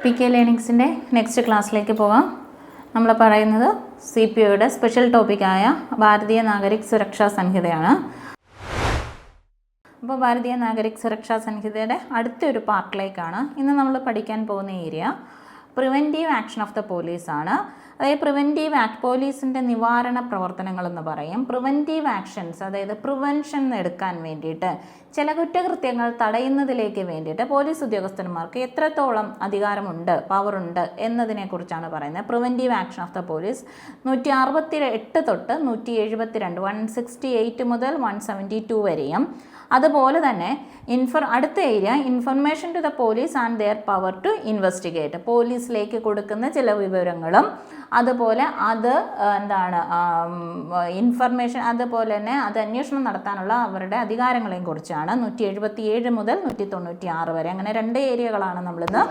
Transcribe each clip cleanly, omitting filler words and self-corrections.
PK ലേണിങ്സിൻ്റെ next ക്ലാസ്സിലേക്ക് പോകാം. നമ്മൾ പറയുന്നത് CPOയുടെ സ്പെഷ്യൽ ടോപ്പിക്കായ ഭാരതീയ നാഗരിക് സുരക്ഷാ സംഹിതയാണ്. അപ്പോൾ ഭാരതീയ നാഗരിക് സുരക്ഷാ സംഹിതയുടെ അടുത്തൊരു പാർട്ടിലേക്കാണ് ഇന്ന് നമ്മൾ പഠിക്കാൻ പോകുന്ന area. Preventive action of the police ആണ്. അതായത് പ്രിവെൻറ്റീവ് പോലീസിൻ്റെ നിവാരണ പ്രവർത്തനങ്ങളെന്ന് പറയും. പ്രിവെൻറ്റീവ് ആക്ഷൻസ്, അതായത് പ്രിവെൻഷൻ എടുക്കാൻ വേണ്ടിയിട്ട് ചില കുറ്റകൃത്യങ്ങൾ തടയുന്നതിലേക്ക് വേണ്ടിയിട്ട് പോലീസ് ഉദ്യോഗസ്ഥന്മാർക്ക് എത്രത്തോളം അധികാരമുണ്ട്, പവറുണ്ട് എന്നതിനെക്കുറിച്ചാണ് പറയുന്നത്. Preventive action of the police 168 തൊട്ട് 172, 168 മുതൽ 172 വരെയും. അതുപോലെ തന്നെ അടുത്ത area information to the police and their power to investigate. പോലീസിലേക്ക് കൊടുക്കുന്ന ചില വിവരങ്ങളും അതുപോലെ ഇൻഫർമേഷൻ, അതുപോലെ തന്നെ അത് അന്വേഷണം നടത്താനുള്ള അവരുടെ അധികാരങ്ങളെയും കുറിച്ചാണ് 177 മുതൽ 196 വരെ. അങ്ങനെ 2 ഏരിയകളാണ് നമ്മളിന്ന്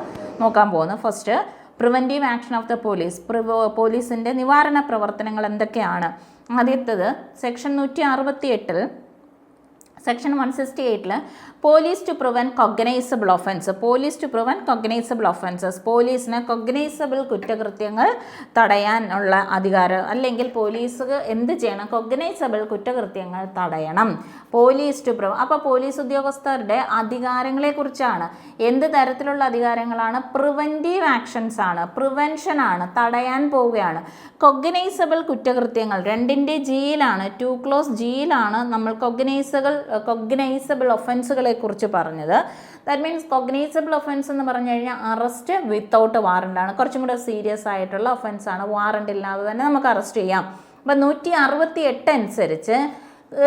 നോക്കാൻ പോകുന്നത്. First preventive action of the police, പോലീസിൻ്റെ നിവാരണ പ്രവർത്തനങ്ങൾ എന്തൊക്കെയാണ്. ആദ്യത്തേത് സെക്ഷൻ 168-ൽ സെക്ഷൻ 168-ൽ police to prevent cognizable offence. Police to prevent cognizable offences, പോലീസിന് കൊഗ്നൈസബിൾ കുറ്റകൃത്യങ്ങൾ തടയാനുള്ള അധികാരം, അല്ലെങ്കിൽ പോലീസ് എന്ത് ചെയ്യണം, കൊഗ്നൈസബിൾ കുറ്റകൃത്യങ്ങൾ തടയണം. പോലീസ് ടു അപ്പോൾ പോലീസ് ഉദ്യോഗസ്ഥരുടെ അധികാരങ്ങളെക്കുറിച്ചാണ്. എന്ത് തരത്തിലുള്ള അധികാരങ്ങളാണ്? പ്രിവെൻറ്റീവ് ആക്ഷൻസ് ആണ്, പ്രിവെൻഷൻ ആണ്, തടയാൻ പോവുകയാണ്. കൊഗ്നൈസബിൾ കുറ്റകൃത്യങ്ങൾ 2ൻ്റെ ജിയിലാണ്, 2 ക്ലോസ് ജിയിലാണ് നമ്മൾ കൊഗ്നൈസബിൾ ഒഫൻസുകളെ കുറിച്ച് പറഞ്ഞത്. ദാറ്റ് മീൻസ് കൊഗ്നൈസബിൾ ഒഫൻസ് എന്ന് പറഞ്ഞു കഴിഞ്ഞാൽ അറസ്റ്റ് വിത്തൗട്ട് വാറണ്ടാണ്. കുറച്ചും കൂടെ സീരിയസ് ആയിട്ടുള്ള ഒഫൻസാണ്. വാറണ്ട് ഇല്ലാതെ തന്നെ നമുക്ക് അറസ്റ്റ് ചെയ്യാം. അപ്പം 168 അനുസരിച്ച്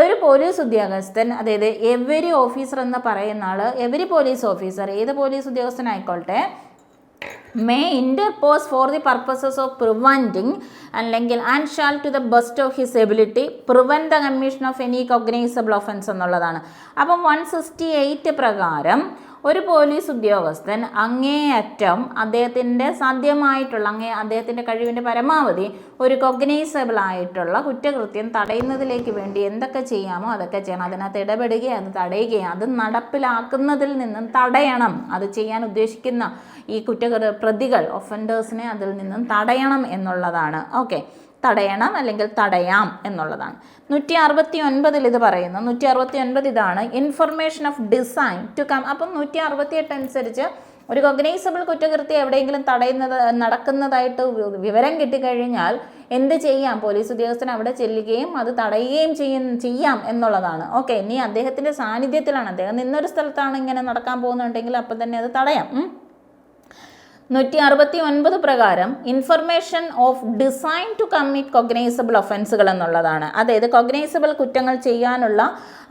ഒരു പോലീസ് ഉദ്യോഗസ്ഥൻ, അതായത് എവരി ഓഫീസർ എന്ന് പറയുന്ന ആൾ, എവരി പോലീസ് ഓഫീസർ, ഏത് police ഉദ്യോഗസ്ഥനായിക്കോട്ടെ, may interpose for the purposes of preventing അല്ലെങ്കിൽ and shall to the best of his ability prevent the commission of any cognizable offense എന്നുള്ളതാണ്. അപ്പം 168 പ്രകാരം ഒരു പോലീസ് ഉദ്യോഗസ്ഥൻ അങ്ങേയറ്റം അദ്ദേഹത്തിൻ്റെ സാധ്യമായിട്ടുള്ള അദ്ദേഹത്തിൻ്റെ കഴിവിൻ്റെ പരമാവധി ഒരു കൊഗ്നൈസബിൾ ആയിട്ടുള്ള കുറ്റകൃത്യം തടയുന്നതിലേക്ക് വേണ്ടി എന്തൊക്കെ ചെയ്യാമോ അതൊക്കെ ചെയ്യണം. അതിനകത്ത് ഇടപെടുകയും അത് തടയുകയും അത് നടപ്പിലാക്കുന്നതിൽ നിന്നും തടയണം. അത് ചെയ്യാൻ ഉദ്ദേശിക്കുന്ന ഈ പ്രതികൾ, ഒഫൻഡേഴ്സിനെ അതിൽ നിന്നും തടയണം എന്നുള്ളതാണ്. ഓക്കെ, തടയണം അല്ലെങ്കിൽ തടയാം എന്നുള്ളതാണ്. 169-ൽ ഇത് പറയുന്നു. 169 ഇതാണ് information of design to come. അപ്പം 168 അനുസരിച്ച് ഒരു കൊഗ്നൈസബിൾ കുറ്റകൃത്യം എവിടെയെങ്കിലും നടക്കുന്നതായിട്ട് വിവരം കിട്ടിക്കഴിഞ്ഞാൽ എന്ത് ചെയ്യാം? പോലീസ് ഉദ്യോഗസ്ഥൻ അവിടെ ചെല്ലുകയും അത് തടയുകയും ചെയ്യാം എന്നുള്ളതാണ്. ഓക്കെ, ഇനി അദ്ദേഹത്തിൻ്റെ സാന്നിധ്യത്തിലാണ്, അദ്ദേഹം നിന്നൊരു സ്ഥലത്താണ് ഇങ്ങനെ നടക്കാൻ പോകുന്നുണ്ടെങ്കിൽ അപ്പം തന്നെ അത് തടയാം. 169 പ്രകാരം information of design to commit cognizable ഒഫൻസുകൾ എന്നുള്ളതാണ്. അതായത് കൊഗ്നൈസബിൾ കുറ്റങ്ങൾ ചെയ്യാനുള്ള,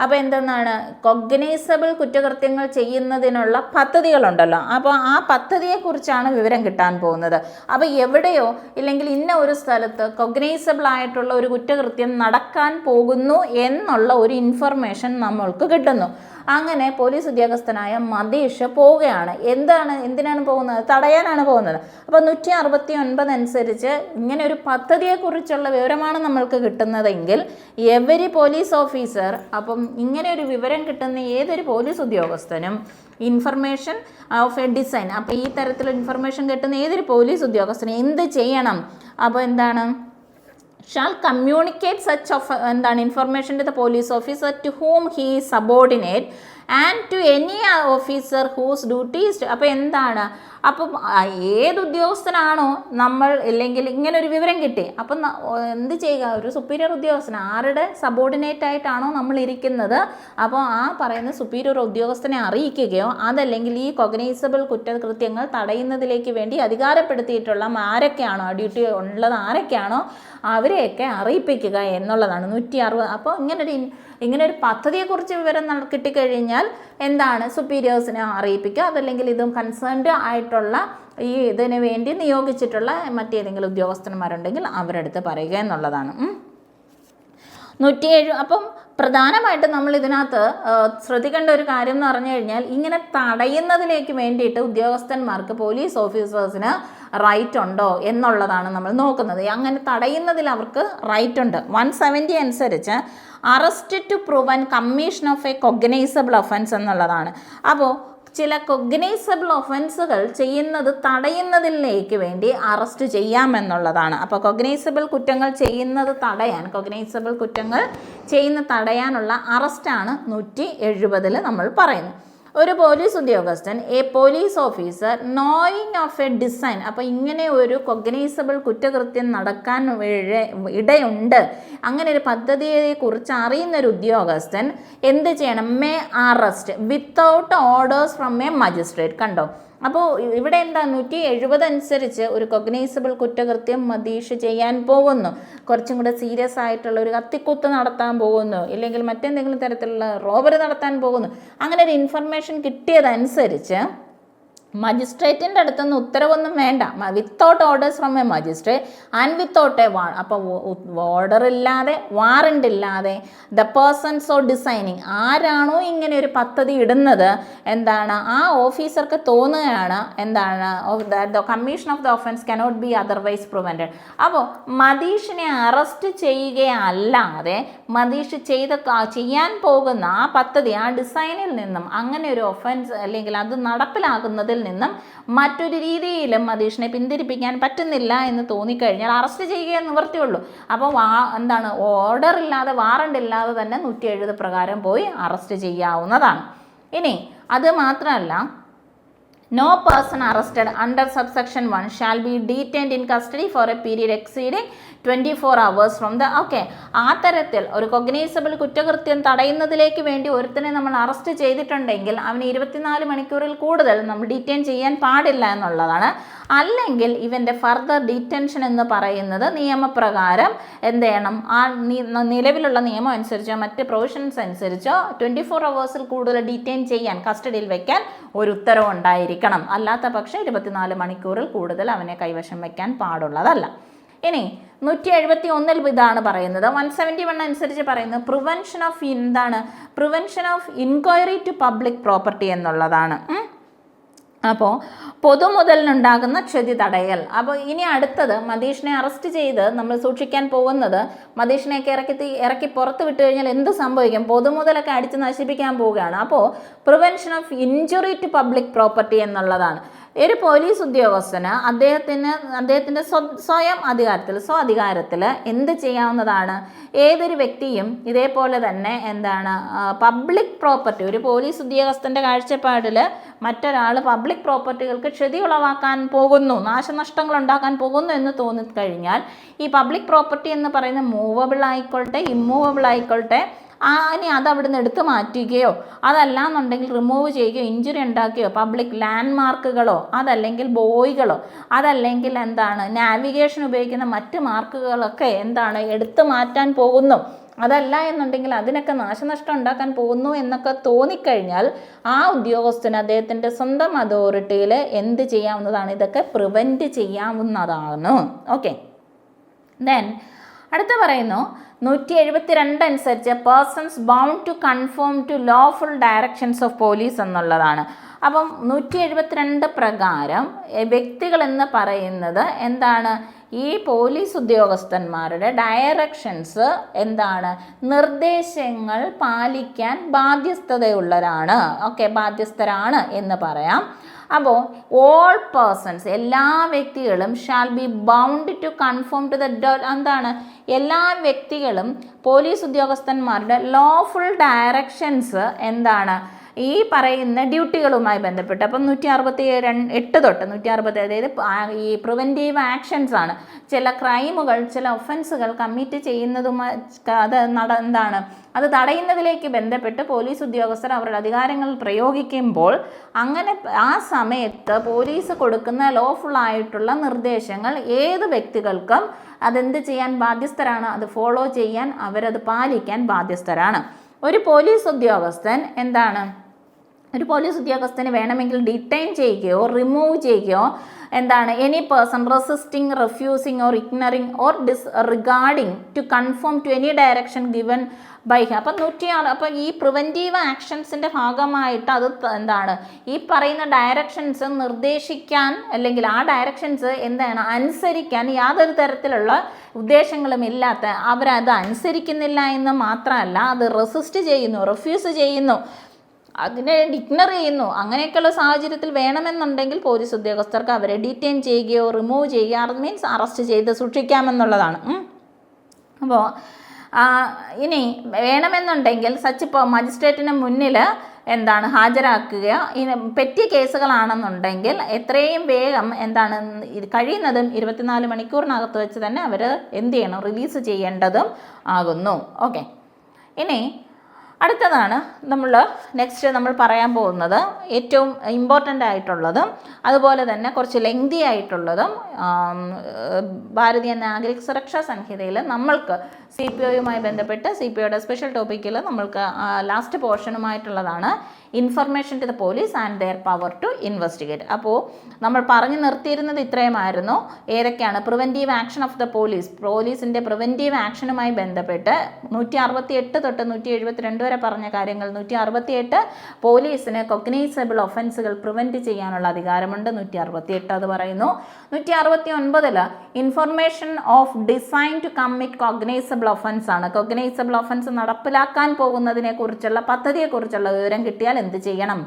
അപ്പോൾ എന്തെന്നാണ്, കൊഗ്നൈസബിൾ കുറ്റകൃത്യങ്ങൾ ചെയ്യുന്നതിനുള്ള പദ്ധതികളുണ്ടല്ലോ. അപ്പോൾ ആ പദ്ധതിയെക്കുറിച്ചാണ് വിവരം കിട്ടാൻ പോകുന്നത്. അപ്പോൾ എവിടെയോ ഇല്ലെങ്കിൽ ഇന്ന ഒരു സ്ഥലത്ത് കൊഗ്നൈസബിൾ ആയിട്ടുള്ള ഒരു കുറ്റകൃത്യം നടക്കാൻ പോകുന്നു എന്നുള്ള ഒരു ഇൻഫർമേഷൻ നമ്മൾക്ക് കിട്ടുന്നു. അങ്ങനെ പോലീസ് ഉദ്യോഗസ്ഥനായ മതീഷ് പോവുകയാണ്. എന്തിനാണ് പോകുന്നത്? തടയാനാണ് പോകുന്നത്. അപ്പോൾ 169 അനുസരിച്ച് ഇങ്ങനെ ഒരു പദ്ധതിയെക്കുറിച്ചുള്ള വിവരമാണ് നമ്മൾക്ക് കിട്ടുന്നതെങ്കിൽ എവരി പോലീസ് ഓഫീസർ, അപ്പം ഇങ്ങനെ ഒരു വിവരം കിട്ടുന്ന ഏതൊരു പോലീസ് ഉദ്യോഗസ്ഥനും ഇൻഫർമേഷൻ ഓഫ് എ ഡിസൈൻ, അപ്പോൾ ഈ തരത്തിലുള്ള ഇൻഫർമേഷൻ കിട്ടുന്ന ഏതൊരു പോലീസ് ഉദ്യോഗസ്ഥനും എന്ത് ചെയ്യണം? അപ്പോൾ എന്താണ്, shall communicate such of information to the police officer to whom he is subordinate and to any officer whose duty is to. അപ്പോൾ എന്താണ്, അപ്പം ഏത് ഉദ്യോഗസ്ഥനാണോ നമ്മൾ ഇല്ലെങ്കിൽ ഇങ്ങനെ ഒരു വിവരം കിട്ടി, അപ്പം എന്ത് ചെയ്യുക? ഒരു സുപ്പീരിയർ ഉദ്യോഗസ്ഥൻ, ആരുടെ സബോർഡിനേറ്റ് ആയിട്ടാണോ നമ്മൾ ഇരിക്കുന്നത്, അപ്പോൾ ആ പറയുന്ന സുപ്പീരിയർ ഉദ്യോഗസ്ഥനെ അറിയിക്കുകയോ അതല്ലെങ്കിൽ ഈ കൊഗ്നൈസബിൾ കുറ്റകൃത്യങ്ങൾ തടയുന്നതിലേക്ക് വേണ്ടി അധികാരപ്പെടുത്തിയിട്ടുള്ള ആരൊക്കെയാണോ, ആ ഡ്യൂട്ടി ഉള്ളത് ആരൊക്കെയാണോ അവരെയൊക്കെ അറിയിപ്പിക്കുക എന്നുള്ളതാണ് 160. അപ്പോൾ ഇങ്ങനൊരു പദ്ധതിയെക്കുറിച്ച് വിവരം കിട്ടിക്കഴിഞ്ഞാൽ എന്താണ്, സുപ്പീരിയേഴ്സിനെ അറിയിപ്പിക്കുക, അതല്ലെങ്കിൽ ഇതും കൺസേൺഡ് ആയിട്ടുള്ള ഈ ഇതിന് വേണ്ടി നിയോഗിച്ചിട്ടുള്ള മറ്റേതെങ്കിലും ഉദ്യോഗസ്ഥന്മാരുണ്ടെങ്കിൽ അവരുടെ അടുത്ത് പറയുക എന്നുള്ളതാണ്. 107. അപ്പം പ്രധാനമായിട്ടും നമ്മൾ ഇതിനകത്ത് ശ്രദ്ധിക്കേണ്ട ഒരു കാര്യം എന്ന് പറഞ്ഞു കഴിഞ്ഞാൽ ഇങ്ങനെ തടയുന്നതിലേക്ക് വേണ്ടിയിട്ട് ഉദ്യോഗസ്ഥന്മാർക്ക്, പോലീസ് ഓഫീസേഴ്സിന് റൈറ്റ് ഉണ്ടോ എന്നുള്ളതാണ് നമ്മൾ നോക്കുന്നത്. അങ്ങനെ തടയുന്നതിൽ അവർക്ക് റൈറ്റ് ഉണ്ട്. 170 അനുസരിച്ച് arrest to prevent commission of a cognizable offence എന്നുള്ളതാണ്. അപ്പോൾ ചില കൊഗ്നൈസബിൾ ഒഫൻസുകൾ ചെയ്യുന്നത് തടയുന്നതിലേക്ക് വേണ്ടി അറസ്റ്റ് ചെയ്യാമെന്നുള്ളതാണ്. അപ്പോൾ കൊഗ്നൈസബിൾ കുറ്റങ്ങൾ തടയാനുള്ള അറസ്റ്റാണ് 170 നമ്മൾ പറയുന്നത്. ഒരു പോലീസ് ഉദ്യോഗസ്ഥൻ A police officer knowing of a design, അപ്പോൾ ഇങ്ങനെ ഒരു കൊഗ്നൈസബിൾ കുറ്റകൃത്യം നടക്കാൻ ഇടയുണ്ട്, അങ്ങനെ ഒരു പദ്ധതിയെക്കുറിച്ച് അറിയുന്നൊരു ഉദ്യോഗസ്ഥൻ എന്ത് ചെയ്യണം? May arrest without orders from a magistrate. കണ്ടോ? അപ്പോൾ ഇവിടെ എന്താ 170 അനുസരിച്ച് ഒരു കൊഗ്നൈസബിൾ കുറ്റകൃത്യം മതീഷ് ചെയ്യാൻ പോകുന്നു, കുറച്ചും കൂടെ സീരിയസ് ആയിട്ടുള്ള ഒരു കത്തിക്കുത്ത് നടത്താൻ പോകുന്നു, ഇല്ലെങ്കിൽ മറ്റെന്തെങ്കിലും തരത്തിലുള്ള റോബറി നടത്താൻ പോകുന്നു, അങ്ങനെ ഒരു ഇൻഫർമേഷൻ കിട്ടിയതനുസരിച്ച് മജിസ്ട്രേറ്റിൻ്റെ അടുത്തുനിന്ന് ഉത്തരവൊന്നും വേണ്ട, without orders from a magistrate and without A അപ്പോൾ ഓർഡർ ഇല്ലാതെ, വാറണ്ട് ഇല്ലാതെ, ദ പേഴ്സൺസ് ഓർ ഡിസൈനിങ്, ആരാണോ ഇങ്ങനെ ഒരു പദ്ധതി ഇടുന്നത്, എന്താണ് ആ ഓഫീസർക്ക് തോന്നുകയാണ് എന്താണ് the commission of the offence cannot be otherwise prevented. അപ്പോൾ മതീഷിനെ അറസ്റ്റ് ചെയ്യുകയല്ലാതെ മതീഷ് ചെയ്യാൻ പോകുന്ന ആ പദ്ധതി, ആ ഡിസൈനിൽ നിന്നും അങ്ങനെ ഒരു ഒഫൻസ് അല്ലെങ്കിൽ അത് നടപ്പിലാക്കുന്നതിൽ നിന്നും മറ്റൊരു രീതിയിലും മതീഷിനെ പിന്തിരിപ്പിക്കാൻ പറ്റുന്നില്ല എന്ന് തോന്നിക്കഴിഞ്ഞാൽ അറസ്റ്റ് ചെയ്യുകയെ നിവൃത്തിയുള്ളൂ. അപ്പോൾ എന്താണ് ഓർഡർ ഇല്ലാതെ, വാറണ്ട് ഇല്ലാതെ തന്നെ 170 പ്രകാരം പോയി അറസ്റ്റ് ചെയ്യാവുന്നതാണ്. ഇനി അത് മാത്രമല്ല, no person arrested under subsection 1 shall be detained in custody for a period exceeding 24 hours from the ആ തരത്തിൽ ഒരു കൊഗ്നൈസബിൾ കുറ്റകൃത്യം തടയുന്നതിലേക്ക് വേണ്ടി ഒരുത്തനെ നമ്മൾ അറസ്റ്റ് ചെയ്തിട്ടുണ്ടെങ്കിൽ അവന് 24 മണിക്കൂറിൽ കൂടുതൽ നമ്മൾ ഡീറ്റെയിൻ ചെയ്യാൻ പാടില്ല എന്നുള്ളതാണ്. അല്ലെങ്കിൽ ഇവൻ്റെ ഫർദർ ഡീറ്റൻഷൻ എന്ന് പറയുന്നത് നിയമപ്രകാരം എന്ത് ചെയ്യണം? ആ നിലവിലുള്ള നിയമം അനുസരിച്ചോ മറ്റ് പ്രൊവിഷൻസ് അനുസരിച്ചോ 24 hours കൂടുതൽ ഡീറ്റെയിൻ ചെയ്യാൻ, കസ്റ്റഡിയിൽ വയ്ക്കാൻ ഒരു ഉത്തരവ് ഉണ്ടായിരിക്കണം. അല്ലാത്ത പക്ഷം 24 മണിക്കൂറിൽ കൂടുതൽ അവനെ കൈവശം വയ്ക്കാൻ പാടുള്ളതല്ല. ഇനി 171 ഇതാണ് പറയുന്നത്. 171 അനുസരിച്ച് പറയുന്നത് prevention of inquiry to public property എന്നുള്ളതാണ്. അപ്പോൾ പൊതുമുതലിനുണ്ടാകുന്ന ക്ഷതി തടയൽ. അപ്പോൾ ഇനി അടുത്തത്, മതീഷിനെ അറസ്റ്റ് ചെയ്ത് നമ്മൾ സൂക്ഷിക്കാൻ പോകുന്നത്, മതീഷിനെയൊക്കെ ഇറക്കി പുറത്ത് വിട്ട് കഴിഞ്ഞാൽ എന്ത് സംഭവിക്കും? പൊതുമുതലൊക്കെ അടിച്ച് നശിപ്പിക്കാൻ പോവുകയാണ്. അപ്പോൾ prevention of injury to public property എന്നുള്ളതാണ്. ഒരു പോലീസ് ഉദ്യോഗസ്ഥന് അദ്ദേഹത്തിൻ്റെ സ്വാധികാരത്തിൽ എന്ത് ചെയ്യാവുന്നതാണ്? ഏതൊരു വ്യക്തിയും ഇതേപോലെ തന്നെ പബ്ലിക് പ്രോപ്പർട്ടി, ഒരു പോലീസ് ഉദ്യോഗസ്ഥൻ്റെ കാഴ്ചപ്പാടിൽ മറ്റൊരാൾ പബ്ലിക് പ്രോപ്പർട്ടികൾക്ക് ക്ഷതി ഉളവാക്കാൻ പോകുന്നു, നാശനഷ്ടങ്ങൾ ഉണ്ടാക്കാൻ പോകുന്നു എന്ന് തോന്നിക്കഴിഞ്ഞാൽ ഈ പബ്ലിക് പ്രോപ്പർട്ടി എന്ന് പറയുന്ന മൂവബിൾ ആയിക്കോട്ടെ, ഇമ്മൂവബിൾ ആയിക്കോട്ടെ, ഇനി അത് അവിടുന്ന് എടുത്തു മാറ്റുകയോ അതല്ലാന്നുണ്ടെങ്കിൽ റിമൂവ് ചെയ്യുകയോ ഇഞ്ചുറി ഉണ്ടാക്കുകയോ, പബ്ലിക് ലാൻഡ് മാർക്കുകളോ അതല്ലെങ്കിൽ ബോയികളോ അതല്ലെങ്കിൽ നാവിഗേഷൻ ഉപയോഗിക്കുന്ന മറ്റ് മാർക്കുകളൊക്കെ എടുത്തു മാറ്റാൻ പോകുന്നു, അതല്ല എന്നുണ്ടെങ്കിൽ അതിനൊക്കെ നാശനഷ്ടം ഉണ്ടാക്കാൻ പോകുന്നു എന്നൊക്കെ തോന്നിക്കഴിഞ്ഞാൽ ആ ഉദ്യോഗസ്ഥന് അദ്ദേഹത്തിൻ്റെ സ്വന്തം അതോറിറ്റിയിൽ എന്ത് ചെയ്യാവുന്നതാണ്? ഇതൊക്കെ പ്രിവെൻറ്റ് ചെയ്യാവുന്നതാണ്. ഓക്കെ, ദെൻ അടുത്ത പറയുന്നു 172 അനുസരിച്ച് persons bound to conform to lawful directions of police എന്നുള്ളതാണ്. അപ്പം 172 പ്രകാരം വ്യക്തികൾ എന്ന് പറയുന്നത് ഈ പോലീസ് ഉദ്യോഗസ്ഥന്മാരുടെ ഡയറക്ഷൻസ് നിർദ്ദേശങ്ങൾ പാലിക്കാൻ ബാധ്യസ്ഥതയുള്ളവരാണ്, ബാധ്യസ്ഥരാണ് എന്ന് പറയാം. അപ്പോൾ ഓൾ പേഴ്സൺസ്, എല്ലാ വ്യക്തികളും shall be bound to conform to എല്ലാ വ്യക്തികളും പോലീസ് ഉദ്യോഗസ്ഥന്മാരുടെ ലോഫുൾ ഡയറക്ഷൻസ് ഈ പറയുന്ന ഡ്യൂട്ടികളുമായി ബന്ധപ്പെട്ട്. അപ്പം 168 തൊട്ട് 160, അതായത് ഈ പ്രിവെൻറ്റീവ് ആക്ഷൻസ് ആണ്. ചില ക്രൈമുകൾ, ചില ഒഫൻസുകൾ കമ്മിറ്റ് ചെയ്യുന്നതുമായി അത് തടയുന്നതിലേക്ക് ബന്ധപ്പെട്ട് പോലീസ് ഉദ്യോഗസ്ഥർ അവരുടെ അധികാരങ്ങൾ പ്രയോഗിക്കുമ്പോൾ അങ്ങനെ ആ സമയത്ത് പോലീസ് കൊടുക്കുന്ന ലോഫുൾ ആയിട്ടുള്ള നിർദ്ദേശങ്ങൾ ഏത് വ്യക്തികൾക്കും അതെന്ത് ചെയ്യാൻ ബാധ്യസ്ഥരാണ്? അത് ഫോളോ ചെയ്യാൻ, അവരത് പാലിക്കാൻ ബാധ്യസ്ഥരാണ്. ഒരു പോലീസ് ഉദ്യോഗസ്ഥൻ ഒരു പോലീസ് ഉദ്യോഗസ്ഥന് വേണമെങ്കിൽ ഡിറ്റൈൻ ചെയ്യുകയോ റിമൂവ് ചെയ്യുകയോ any person resisting, refusing or ignoring or disregarding to conform to any direction given by him. അപ്പം 106. അപ്പം ഈ പ്രിവെൻറ്റീവ് ആക്ഷൻസിൻ്റെ ഭാഗമായിട്ട് അത് ഈ പറയുന്ന ഡയറക്ഷൻസ് നിർദ്ദേശിക്കാൻ അല്ലെങ്കിൽ ആ ഡയറക്ഷൻസ് അനുസരിക്കാൻ യാതൊരു തരത്തിലുള്ള ഉദ്ദേശങ്ങളും ഇല്ലാത്ത, അവരത് അനുസരിക്കുന്നില്ല എന്ന് മാത്രമല്ല അത് റെസിസ്റ്റ് ചെയ്യുന്നു, റിഫ്യൂസ് ചെയ്യുന്നു, അതിനെ ഡിഗ്നർ ചെയ്യുന്നു. അങ്ങനെയൊക്കെയുള്ള സാഹചര്യത്തിൽ വേണമെന്നുണ്ടെങ്കിൽ പോലീസ് ഉദ്യോഗസ്ഥർക്ക് അവരെ ഡീറ്റെയിൻ ചെയ്യുകയോ റിമൂവ് ചെയ്യുക, മീൻസ് അറസ്റ്റ് ചെയ്ത് സൂക്ഷിക്കാമെന്നുള്ളതാണ്. അപ്പോൾ ഇനി വേണമെന്നുണ്ടെങ്കിൽ ഇപ്പോൾ മജിസ്ട്രേറ്റിന് മുന്നിൽ എന്താണ് ഹാജരാക്കുക. പെറ്റി കേസുകളാണെന്നുണ്ടെങ്കിൽ എത്രയും വേഗം എന്താണ് കഴിയുന്നതും 24 മണിക്കൂറിനകത്ത് വെച്ച് തന്നെ അവർ എന്ത് ചെയ്യണം, റിലീസ് ചെയ്യേണ്ടതും ആകുന്നു. ഓക്കെ, ഇനി അടുത്തതാണ് നെക്സ്റ്റ് നമ്മൾ പറയാൻ പോകുന്നത് ഏറ്റവും ഇമ്പോർട്ടൻ്റ് ആയിട്ടുള്ളതും അതുപോലെ തന്നെ കുറച്ച് ലെങ്തി ആയിട്ടുള്ളതും ഭാരതീയ നാഗരിക് സുരക്ഷാ സംഹിതയിൽ നമ്മൾക്ക് CPOയുമായി ബന്ധപ്പെട്ട് CPOയുടെ സ്പെഷ്യൽ ടോപ്പിക്കിൽ നമ്മൾക്ക് ലാസ്റ്റ് പോർഷനുമായിട്ടുള്ളതാണ് information to the police and their power to investigate. അപ്പോൾ നമ്മൾ പറഞ്ഞു നിർത്തിയിരുന്നത് ഇത്രയുമായിരുന്നു. ഏതൊക്കെയാണ് പ്രിവെൻറ്റീവ് ആക്ഷൻ ഓഫ് ദ പോലീസിൻ്റെ പ്രിവെൻറ്റീവ് ആക്ഷനുമായി ബന്ധപ്പെട്ട് 168 തൊട്ട് 172 വരെ പറഞ്ഞ കാര്യങ്ങൾ. 168 പോലീസിന് കൊഗ്നൈസബിൾ ഒഫൻസുകൾ പ്രിവെൻറ്റ് ചെയ്യാനുള്ള അധികാരമുണ്ട്, 168 അത് പറയുന്നു. 169 information of design to commit cognizable offence ആണ്. കൊഗ്നൈസബിൾ ഒഫൻസ് നടപ്പിലാക്കാൻ പോകുന്നതിനെ കുറിച്ചുള്ള പദ്ധതിയെക്കുറിച്ചുള്ള വിവരം കിട്ടിയാൽ എന്ത് ചെയ്യണം,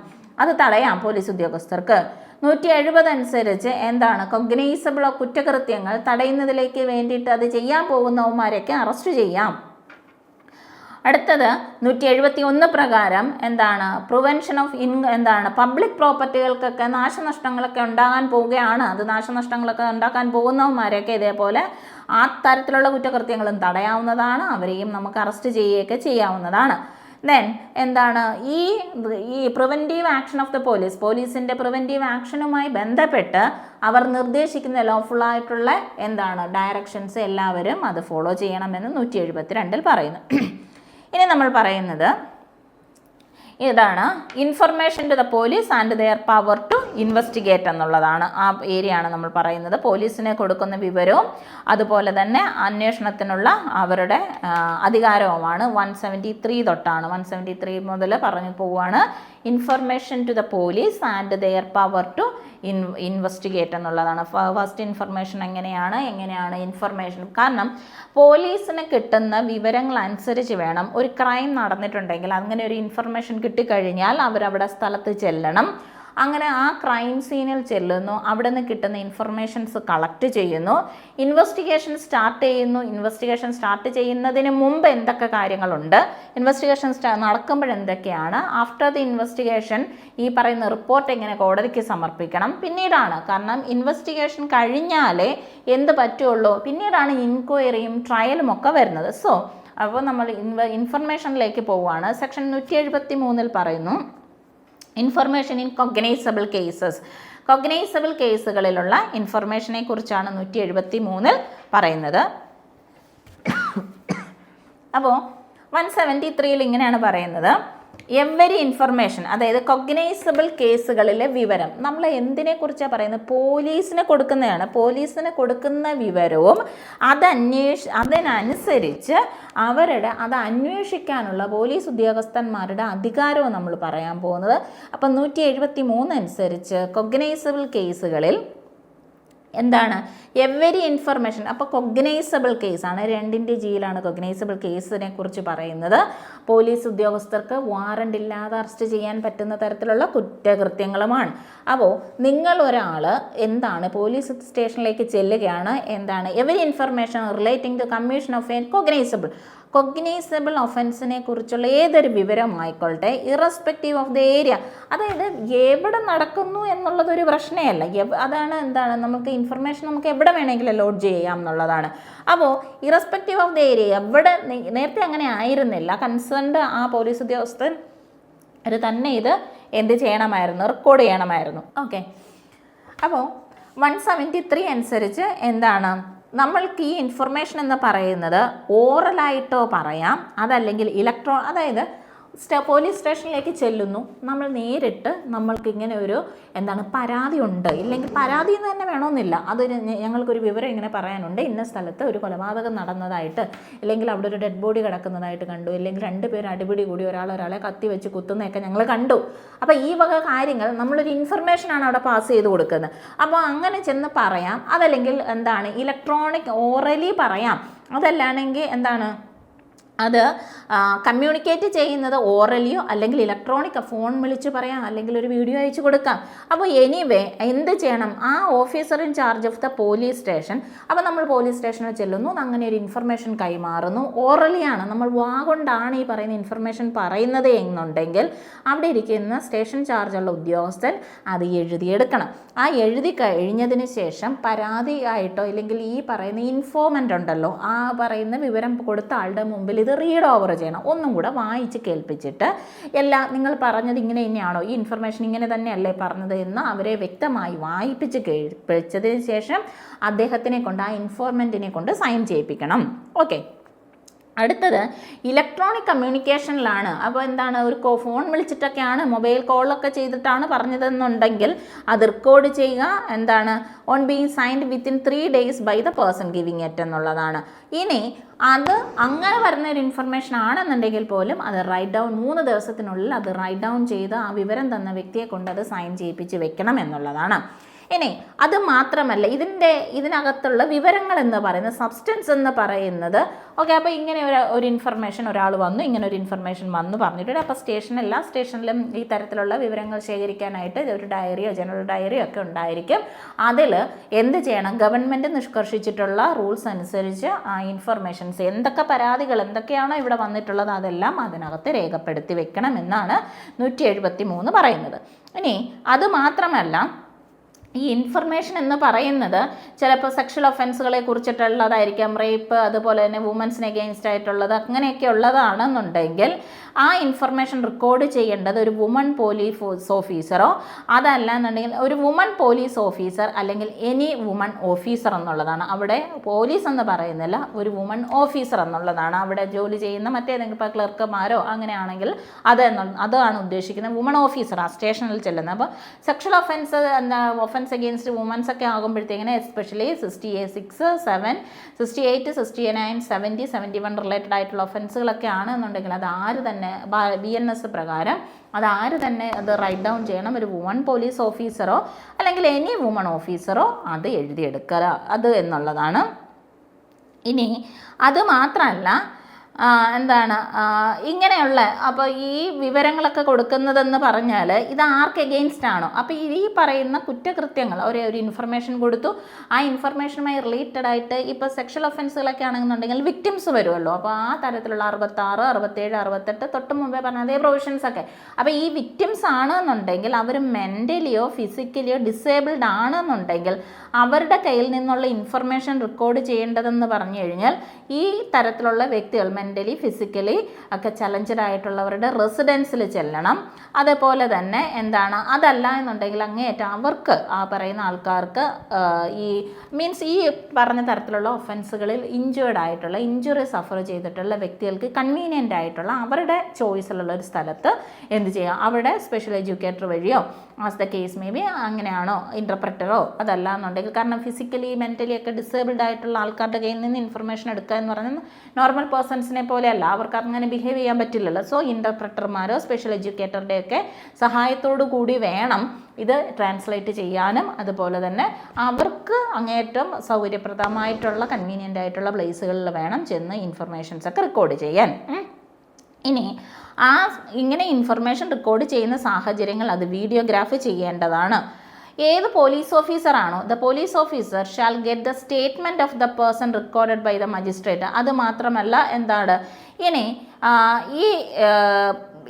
അത് തടയാം പോലീസ് ഉദ്യോഗസ്ഥർക്ക്. 170 അനുസരിച്ച് എന്താണ് കൊഗ്നൈസബിൾ കുറ്റകൃത്യങ്ങൾ തടയുന്നതിലേക്ക് വേണ്ടിയിട്ട് അത് ചെയ്യാൻ പോകുന്നവന്മാരെയൊക്കെ അറസ്റ്റ് ചെയ്യാം. അടുത്തത് 171 പ്രകാരം എന്താണ് പ്രിവെൻഷൻ ഓഫ് എന്താണ് പബ്ലിക് പ്രോപ്പർട്ടികൾക്കൊക്കെ നാശനഷ്ടങ്ങളൊക്കെ ഉണ്ടാകാൻ പോവുകയാണ്. അത് നാശനഷ്ടങ്ങളൊക്കെ ഉണ്ടാക്കാൻ പോകുന്നവന്മാരെയൊക്കെ ഇതേപോലെ ആ തരത്തിലുള്ള കുറ്റകൃത്യങ്ങളും തടയാവുന്നതാണ്. അവരെയും നമുക്ക് അറസ്റ്റ് ചെയ്യുകയൊക്കെ ചെയ്യാവുന്നതാണ്. ദെൻ എന്താണ് ഈ പ്രിവെൻറ്റീവ് ആക്ഷൻ ഓഫ് ദ പോലീസിൻ്റെ പ്രിവെൻറ്റീവ് ആക്ഷനുമായി ബന്ധപ്പെട്ട് അവർ നിർദ്ദേശിക്കുന്ന ലോഫുള്ളായിട്ടുള്ള എന്താണ് ഡയറക്ഷൻസ് എല്ലാവരും അത് ഫോളോ ചെയ്യണമെന്ന് 172 പറയുന്നു. ഇനി നമ്മൾ പറയുന്നത് ഇതാണ് information to the police and their power to investigate എന്നുള്ളതാണ്. ആ ഏരിയയാണ് നമ്മൾ പറയുന്നത്. പോലീസിനെ കൊടുക്കുന്ന വിവരവും അതുപോലെ തന്നെ അന്വേഷണത്തിനുള്ള അവരുടെ അധികാരവുമാണ്. 173 തൊട്ടാണ്, 173 മുതൽ പറഞ്ഞു പോവുകയാണ്. Information to the police and their power to investigate എന്നുള്ളതാണ്. ഫസ്റ്റ് ഇൻഫർമേഷൻ എങ്ങനെയാണ് ഇൻഫർമേഷൻ, കാരണം പോലീസിന് കിട്ടുന്ന വിവരങ്ങൾ അനുസരിച്ച് വേണം ഒരു ക്രൈം നടന്നിട്ടുണ്ടെങ്കിൽ അങ്ങനെ ഒരു ഇൻഫർമേഷൻ കിട്ടിക്കഴിഞ്ഞാൽ അവരവിടെ സ്ഥലത്ത് ചെല്ലണം. അങ്ങനെ ആ ക്രൈം സീനിൽ ചെല്ലുന്നു, അവിടെ നിന്ന് കിട്ടുന്ന ഇൻഫർമേഷൻസ് കളക്ട് ചെയ്യുന്നു, ഇൻവെസ്റ്റിഗേഷൻ സ്റ്റാർട്ട് ചെയ്യുന്നതിന് മുമ്പ് എന്തൊക്കെ കാര്യങ്ങളുണ്ട്, ഇൻവെസ്റ്റിഗേഷൻ നടക്കുമ്പോഴെന്തൊക്കെയാണ്, ആഫ്റ്റർ ദി ഇൻവെസ്റ്റിഗേഷൻ ഈ പറയുന്ന റിപ്പോർട്ട് എങ്ങനെ കോടതിക്ക് സമർപ്പിക്കണം, പിന്നീടാണ്, കാരണം ഇൻവെസ്റ്റിഗേഷൻ കഴിഞ്ഞാലേ എന്ത് പറ്റുള്ളൂ, പിന്നീടാണ് ഇൻക്വയറിയും ട്രയലും ഒക്കെ വരുന്നത്. സോ അപ്പോൾ നമ്മൾ ഇൻഫർമേഷനിലേക്ക് പോവുകയാണ്. സെക്ഷൻ 173 പറയുന്നു ഇൻഫർമേഷൻ ഇൻ കൊഗ്നൈസബിൾ കേസുകളിലുള്ള ഇൻഫർമേഷനെ കുറിച്ചാണ് 173 പറയുന്നത്. അപ്പോൾ 173 ഇങ്ങനെയാണ് പറയുന്നത്, എവരി ഇൻഫർമേഷൻ, അതായത് കൊഗ്നൈസബിൾ കേസുകളിലെ വിവരം. നമ്മൾ എന്തിനെക്കുറിച്ചാണ് പറയുന്നത്, പോലീസിന് കൊടുക്കുന്നതാണ്. പോലീസിന് കൊടുക്കുന്ന വിവരവും അതിനനുസരിച്ച് അത് അന്വേഷിക്കാനുള്ള പോലീസ് ഉദ്യോഗസ്ഥന്മാരുടെ അധികാരവും നമ്മൾ പറയാൻ പോകുന്നത്. അപ്പം 173 അനുസരിച്ച് കൊഗ്നൈസബിൾ കേസുകളിൽ എന്താണ് എവരി ഇൻഫർമേഷൻ. അപ്പോൾ കൊഗ്നൈസബിൾ കേസാണ്, 2ന്റെ ജിയിലാണ് കൊഗ്നൈസബിൾ കേസിനെ കുറിച്ച് പറയുന്നത്. പോലീസ് ഉദ്യോഗസ്ഥർക്ക് വാറണ്ട് ഇല്ലാതെ അറസ്റ്റ് ചെയ്യാൻ പറ്റുന്ന തരത്തിലുള്ള കുറ്റകൃത്യങ്ങളുമാണ്. അപ്പോൾ നിങ്ങൾ ഒരാൾ എന്താണ് പോലീസ് സ്റ്റേഷനിലേക്ക് ചെല്ലുകയാണ്, എന്താണ് every information relating to commission of a cognizable ഒഫൻസിനെ കുറിച്ചുള്ള ഏതൊരു വിവരമായിക്കൊള്ളട്ടെ, ഇറസ്പെക്റ്റീവ് ഓഫ് ദ ഏരിയ, അതായത് എവിടെ നടക്കുന്നു എന്നുള്ളതൊരു പ്രശ്നമല്ല. അതാണ് എന്താണ് നമുക്ക് ഇൻഫർമേഷൻ നമുക്ക് എവിടെ വേണമെങ്കിലും ലോഡ് ചെയ്യാം എന്നുള്ളതാണ്. അപ്പോൾ ഇറസ്പെക്റ്റീവ് ഓഫ് ദ ഏരിയ, എവിടെ നേരത്തെ അങ്ങനെ ആയിരുന്നില്ല, കൺസേൺഡ് ആ പോലീസ് ഉദ്യോഗസ്ഥൻ തന്നെ ഇത് എന്ത് ചെയ്യണമായിരുന്നു, റെക്കോർഡ് ചെയ്യണമായിരുന്നു. ഓക്കെ, അപ്പോൾ 173 അനുസരിച്ച് എന്താണ് നമ്മൾക്ക് ഈ ഇൻഫർമേഷൻ എന്ന് പറയുന്നത് ഓറലായിട്ടോ പറയാം, അതല്ലെങ്കിൽ അതായത് പോലീസ് സ്റ്റേഷനിലേക്ക് ചെല്ലുന്നു, നമ്മൾ നേരിട്ട് നമ്മൾക്ക് ഇങ്ങനെ ഒരു പരാതി ഉണ്ട്, ഇല്ലെങ്കിൽ പരാതി എന്ന് തന്നെ വേണമെന്നില്ല, ഞങ്ങൾക്കൊരു വിവരം ഇങ്ങനെ പറയാനുണ്ട്, ഇന്ന സ്ഥലത്ത് ഒരു കൊലപാതകം നടന്നതായിട്ട്, ഇല്ലെങ്കിൽ അവിടെ ഒരു ഡെഡ് ബോഡി കിടക്കുന്നതായിട്ട് കണ്ടു, ഇല്ലെങ്കിൽ 2 പേര് അടിപിടി കൂടി ഒരാളെ കത്തി വെച്ച് കുത്തുന്നതൊക്കെ ഞങ്ങൾ കണ്ടു. അപ്പോൾ ഈ വക കാര്യങ്ങൾ നമ്മളൊരു ഇൻഫർമേഷനാണ് അവിടെ പാസ് ചെയ്ത് കൊടുക്കുന്നത്. അപ്പോൾ അങ്ങനെ ചെന്ന് പറയാം, അതല്ലെങ്കിൽ ഇലക്ട്രോണിക് ഓറലി പറയാം, അതല്ലാണെങ്കിൽ അത് കമ്മ്യൂണിക്കേറ്റ് ചെയ്യുന്നത് ഓറലിയോ അല്ലെങ്കിൽ ഇലക്ട്രോണിക് ഫോൺ വിളിച്ച് പറയാം, അല്ലെങ്കിൽ ഒരു വീഡിയോ അയച്ചു കൊടുക്കാം. അപ്പോൾ എനിവേ എന്ത് ചെയ്യണം, ആ officer in charge of the police station, അപ്പോൾ നമ്മൾ പോലീസ് സ്റ്റേഷനിൽ ചെല്ലുന്നു, അങ്ങനെ ഒരു ഇൻഫർമേഷൻ കൈമാറുന്നു. ഓറലിയാണ്, നമ്മൾ വാ കൊണ്ടാണ് ഈ പറയുന്ന ഇൻഫർമേഷൻ പറയുന്നത് എന്നുണ്ടെങ്കിൽ അവിടെ ഇരിക്കുന്ന സ്റ്റേഷൻ ചാർജുള്ള ഉദ്യോഗസ്ഥൻ അത് എഴുതിയെടുക്കണം. ആ എഴുതി കഴിഞ്ഞതിന് ശേഷം പരാതിയായിട്ടോ ഇല്ലെങ്കിൽ ഈ പറയുന്ന ഇൻഫോർമൻ്റ് ഉണ്ടല്ലോ, ആ പറയുന്ന വിവരം കൊടുത്ത ആളുടെ മുമ്പിൽ ഇത് റീഡ് ഓവർ ചെയ്യണം, ഒന്നും കൂടെ വായിച്ച് കേൾപ്പിച്ചിട്ട് നിങ്ങൾ പറഞ്ഞത് ഇങ്ങനെ തന്നെയാണോ, ഈ ഇൻഫർമേഷൻ ഇങ്ങനെ തന്നെയല്ലേ പറഞ്ഞത് എന്ന് അവരെ വ്യക്തമായി വായിപ്പിച്ച് കേൾപ്പിച്ചതിന് ശേഷം അദ്ദേഹത്തിനെ കൊണ്ട്, ആ ഇൻഫോർമൻറ്റിനെ കൊണ്ട് സൈൻ ചെയ്യിപ്പിക്കണം. ഓക്കെ. അടുത്തത് ഇലക്ട്രോണിക് കമ്മ്യൂണിക്കേഷനിലാണ്. അപ്പോൾ എന്താണ്, ഒരു ഫോൺ വിളിച്ചിട്ടൊക്കെയാണ്, മൊബൈൽ കോളൊക്കെ ചെയ്തിട്ടാണ് പറഞ്ഞതെന്നുണ്ടെങ്കിൽ അത് റെക്കോർഡ് ചെയ്യുക. എന്താണ്, on being signed within 3 days by the person giving it എന്നുള്ളതാണ്. ഇനി അത് അങ്ങനെ വരുന്ന ഒരു ഇൻഫർമേഷൻ ആണെന്നുണ്ടെങ്കിൽ പോലും അത് റൈറ്റ് ഡൗൺ 3 ദിവസത്തിനുള്ളിൽ അത് റൈറ്റ് ഡൗൺ ചെയ്ത് ആ വിവരം തന്ന വ്യക്തിയെ കൊണ്ട് അത് സൈൻ ചെയ്യിപ്പിച്ച് വെക്കണം എന്നുള്ളതാണ്. ഇനി അത് മാത്രമല്ല, ഇതിനകത്തുള്ള വിവരങ്ങൾ എന്ന് പറയുന്നത്, സബ്സ്റ്റൻസ് എന്ന് പറയുന്നത്, ഓക്കെ. അപ്പോൾ ഇങ്ങനെ ഒരു ഇൻഫർമേഷൻ ഒരാൾ വന്നു, ഇങ്ങനെ ഒരു ഇൻഫർമേഷൻ വന്നു പറഞ്ഞിട്ടുണ്ട്. അപ്പോൾ എല്ലാ സ്റ്റേഷനിലും ഈ തരത്തിലുള്ള വിവരങ്ങൾ ശേഖരിക്കാനായിട്ട് ഒരു ഡയറിയോ ജനറൽ ഡയറിയോ ഒക്കെ ഉണ്ടായിരിക്കും. അതിൽ എന്ത് ചെയ്യണം, ഗവൺമെൻറ് നിഷ്കർഷിച്ചിട്ടുള്ള റൂൾസ് അനുസരിച്ച് ആ ഇൻഫർമേഷൻസ്, എന്തൊക്കെ പരാതികൾ എന്തൊക്കെയാണോ ഇവിടെ വന്നിട്ടുള്ളത് അതെല്ലാം അതിനകത്ത് രേഖപ്പെടുത്തി വെക്കണം എന്നാണ് 173 പറയുന്നത്. ഇനി അത് മാത്രമല്ല, ഈ ഇൻഫർമേഷൻ എന്ന് പറയുന്നത് ചിലപ്പോൾ സെക്ഷൽ ഒഫൻസുകളെ കുറിച്ചിട്ടുള്ളതായിരിക്കാം, റേപ്പ്, അതുപോലെ തന്നെ വുമൻസിന് അഗെയിൻസ്റ്റ് ആയിട്ടുള്ളത്, അങ്ങനെയൊക്കെ ഉള്ളതാണെന്നുണ്ടെങ്കിൽ ആ ഇൻഫർമേഷൻ റെക്കോർഡ് ചെയ്യേണ്ടത് ഒരു വുമൺ പോലീസ് ഓഫീസറോ അതല്ല എന്നുണ്ടെങ്കിൽ ഒരു വുമൺ പോലീസ് ഓഫീസർ അല്ലെങ്കിൽ എനി വുമൺ ഓഫീസർ എന്നുള്ളതാണ്. അവിടെ പോലീസ് എന്ന് പറയുന്നില്ല, ഒരു ഓഫീസർ എന്നുള്ളതാണ്. അവിടെ ജോലി ചെയ്യുന്ന മറ്റേതെങ്കിലും ഇപ്പോൾ ക്ലർക്കുമാരോ അങ്ങനെയാണെങ്കിൽ അതാണ് ഉദ്ദേശിക്കുന്നത്. വുമൺ ഓഫീസർ ആ സ്റ്റേഷനിൽ ചെല്ലുന്നത്. അപ്പോൾ സെക്ഷൽ ഒഫൻസ് അഗെയിൻസ്റ്റ് വുമൻസ് ഒക്കെ ആകുമ്പോഴത്തേക്കിന് എസ്പെഷ്യലി 66, 7, 68, 69, 70, 71 റിലേറ്റഡ് ആയിട്ടുള്ള ഒഫൻസുകളൊക്കെ ആണെന്നുണ്ടെങ്കിൽ അത് ആര് തന്നെ BNS പ്രകാരം അതാര് തന്നെ അത് റൈറ്റ് ഡൗൺ ചെയ്യണം, ഒരു വുമൺ പോലീസ് ഓഫീസറോ അല്ലെങ്കിൽ എനി വുമൺ ഓഫീസറോ അത് എഴുതിയെടുക്കുക അത് എന്നുള്ളതാണ്. ഇനി അത് മാത്രമല്ല, എന്താണ് ഇങ്ങനെയുള്ള, അപ്പോൾ ഈ വിവരങ്ങളൊക്കെ കൊടുക്കുന്നതെന്ന് പറഞ്ഞാൽ ഇത് ആർക്ക് എഗെയിൻസ്റ്റ് ആണോ, അപ്പോൾ ഈ പറയുന്ന കുറ്റകൃത്യങ്ങൾ ഒരു ഇൻഫർമേഷൻ കൊടുത്തു, ആ ഇൻഫർമേഷനുമായി റിലേറ്റഡ് ആയിട്ട് ഇപ്പോൾ സെക്ഷൽ ഒഫൻസുകളൊക്കെ ആണെന്നുണ്ടെങ്കിൽ വിക്ടിംസ് വരുമല്ലോ. അപ്പോൾ ആ തരത്തിലുള്ള 66, 67, 68 തൊട്ട് മുമ്പേ പറഞ്ഞ അതേ പ്രൊവിഷൻസ് ഒക്കെ. അപ്പോൾ ഈ വിക്ടിംസ് ആണെന്നുണ്ടെങ്കിൽ അവർ മെൻ്റലിയോ ഫിസിക്കലിയോ ഡിസേബിൾഡ് ആണെന്നുണ്ടെങ്കിൽ അവരുടെ കയ്യിൽ നിന്നുള്ള ഇൻഫർമേഷൻ റെക്കോർഡ് ചെയ്യേണ്ടതെന്ന് പറഞ്ഞു കഴിഞ്ഞാൽ ഈ തരത്തിലുള്ള വ്യക്തികൾ മെൻ്റലി ഫിസിക്കലി ഒക്കെ ചലഞ്ചഡ് ആയിട്ടുള്ളവരുടെ റെസിഡൻസിൽ ചെല്ലണം. അതേപോലെ തന്നെ എന്താണ്, അതല്ല എന്നുണ്ടെങ്കിൽ അങ്ങേയറ്റം അവർക്ക് ആ പറയുന്ന ആൾക്കാർക്ക് ഈ പറഞ്ഞ തരത്തിലുള്ള ഒഫൻസുകളിൽ ഇഞ്ചുറി സഫർ ചെയ്തിട്ടുള്ള വ്യക്തികൾക്ക് കൺവീനിയൻ്റ് ആയിട്ടുള്ള അവരുടെ ചോയ്സിലുള്ള ഒരു സ്ഥലത്ത് എന്ത് ചെയ്യാം, അവിടെ സ്പെഷ്യൽ എഡ്യൂക്കേറ്റർ വഴിയോ as the case may be അങ്ങനെയാണോ ഇൻ്റർപ്രറ്ററോ അതല്ല എന്നുണ്ടെങ്കിൽ, കാരണം ഫിസിക്കലി മെൻ്റലി ഒക്കെ ഡിസേബിൾഡ് ആയിട്ടുള്ള ആൾക്കാരുടെ കയ്യിൽ നിന്ന് ഇൻഫർമേഷൻ എടുക്കുക എന്ന് പറയുന്നത് നോർമൽ പേഴ്സൺസിനെ പോലെയല്ല, അവർക്ക് അങ്ങനെ ബിഹേവ് ചെയ്യാൻ പറ്റില്ലല്ലോ. സോ ഇൻ്റർപ്രറ്റർമാരോ സ്പെഷ്യൽ എഡ്യൂക്കേറ്ററുടെയൊക്കെ സഹായത്തോടു കൂടി വേണം ഇത് ട്രാൻസ്ലേറ്റ് ചെയ്യാനും, അതുപോലെ തന്നെ അവർക്ക് അങ്ങേയറ്റം സൗകര്യപ്രദമായിട്ടുള്ള കൺവീനിയൻ്റ് ആയിട്ടുള്ള പ്ലേസുകളിൽ വേണം ചെന്ന് ഇൻഫർമേഷൻസ് ഒക്കെ റെക്കോർഡ് ചെയ്യാൻ. ഇനി ഇങ്ങനെ ഇൻഫർമേഷൻ റെക്കോർഡ് ചെയ്യുന്ന സാഹചര്യങ്ങൾ അത് വീഡിയോഗ്രാഫി ചെയ്യേണ്ടതാണ്. ഏത് പോലീസ് ഓഫീസറാണോ, the police officer shall get the statement of the person recorded by the magistrate. അത് മാത്രമല്ല എന്താണ്, ഇനി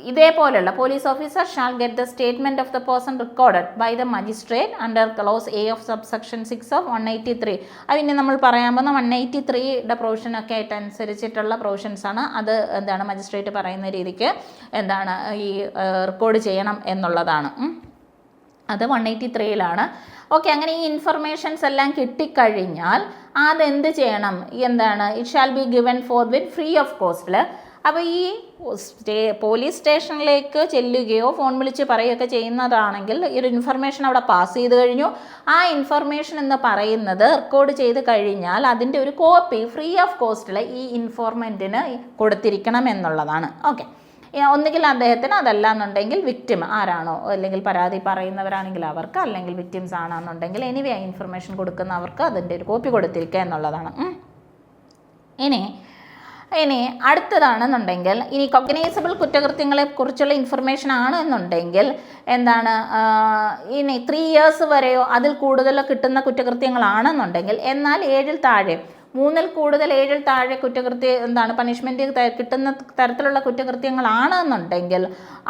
ഇതേപോലെയുള്ള police officer shall get the statement of the person recorded by the magistrate under clause A of subsection 6 of 183. പിന്നെ നമ്മൾ പറയാൻ പോകുന്ന 183യുടെ പ്രൊവിഷനൊക്കെ ആയിട്ട് അനുസരിച്ചിട്ടുള്ള പ്രൊവിഷൻസാണ്. അത് എന്താണ് മജിസ്ട്രേറ്റ് പറയുന്ന രീതിക്ക് എന്താണ് ഈ റെക്കോർഡ് ചെയ്യണം എന്നുള്ളതാണ്. അത് 183യിലാണ്. ഓക്കെ, അങ്ങനെ ഈ ഇൻഫർമേഷൻസ് എല്ലാം കിട്ടിക്കഴിഞ്ഞാൽ അതെന്ത് ചെയ്യണം, എന്താണ്, it shall be given forthwith free of കോസ്റ്റിൽ. അപ്പോൾ ഈ പോലീസ് സ്റ്റേഷനിലേക്ക് ചെല്ലുകയോ ഫോൺ വിളിച്ച് പറയുകയൊക്കെ ചെയ്യുന്നതാണെങ്കിൽ ഈ ഒരു ഇൻഫർമേഷൻ അവിടെ പാസ് ചെയ്ത് കഴിഞ്ഞു. ആ ഇൻഫർമേഷൻ എന്ന് പറയുന്നത് റെക്കോർഡ് ചെയ്ത് കഴിഞ്ഞാൽ അതിൻ്റെ ഒരു കോപ്പി ഫ്രീ ഓഫ് കോസ്റ്റിൽ ഈ ഇൻഫോർമൻറ്റിന് കൊടുത്തിരിക്കണം എന്നുള്ളതാണ്. ഓക്കെ, ഒന്നുകിൽ അദ്ദേഹത്തിന്, അതല്ല എന്നുണ്ടെങ്കിൽ വിക്ടിം ആരാണോ അല്ലെങ്കിൽ പരാതി പറയുന്നവരാണെങ്കിൽ അവർക്ക്, അല്ലെങ്കിൽ വിക്ടിംസ് ആണെന്നുണ്ടെങ്കിൽ എനിവേ ആ ഇൻഫർമേഷൻ കൊടുക്കുന്നവർക്ക് അതിൻ്റെ ഒരു കോപ്പി കൊടുത്തിരിക്കുക എന്നുള്ളതാണ്. ഇനി ഇനി അടുത്തതാണെന്നുണ്ടെങ്കിൽ ഇനി കൊഗ്നൈസബിൾ കുറ്റകൃത്യങ്ങളെ കുറിച്ചുള്ള ഇൻഫർമേഷൻ ആണ് എന്നുണ്ടെങ്കിൽ എന്താണ് ഇനി 3 years വരെയോ അതിൽ കൂടുതലോ കിട്ടുന്ന കുറ്റകൃത്യങ്ങളാണെന്നുണ്ടെങ്കിൽ, എന്നാൽ 7-ൽ താഴെ 3-ൽ കൂടുതൽ 7-ൽ താഴെ എന്താണ് പണിഷ്മെൻറ്റ് കിട്ടുന്ന തരത്തിലുള്ള കുറ്റകൃത്യങ്ങളാണെന്നുണ്ടെങ്കിൽ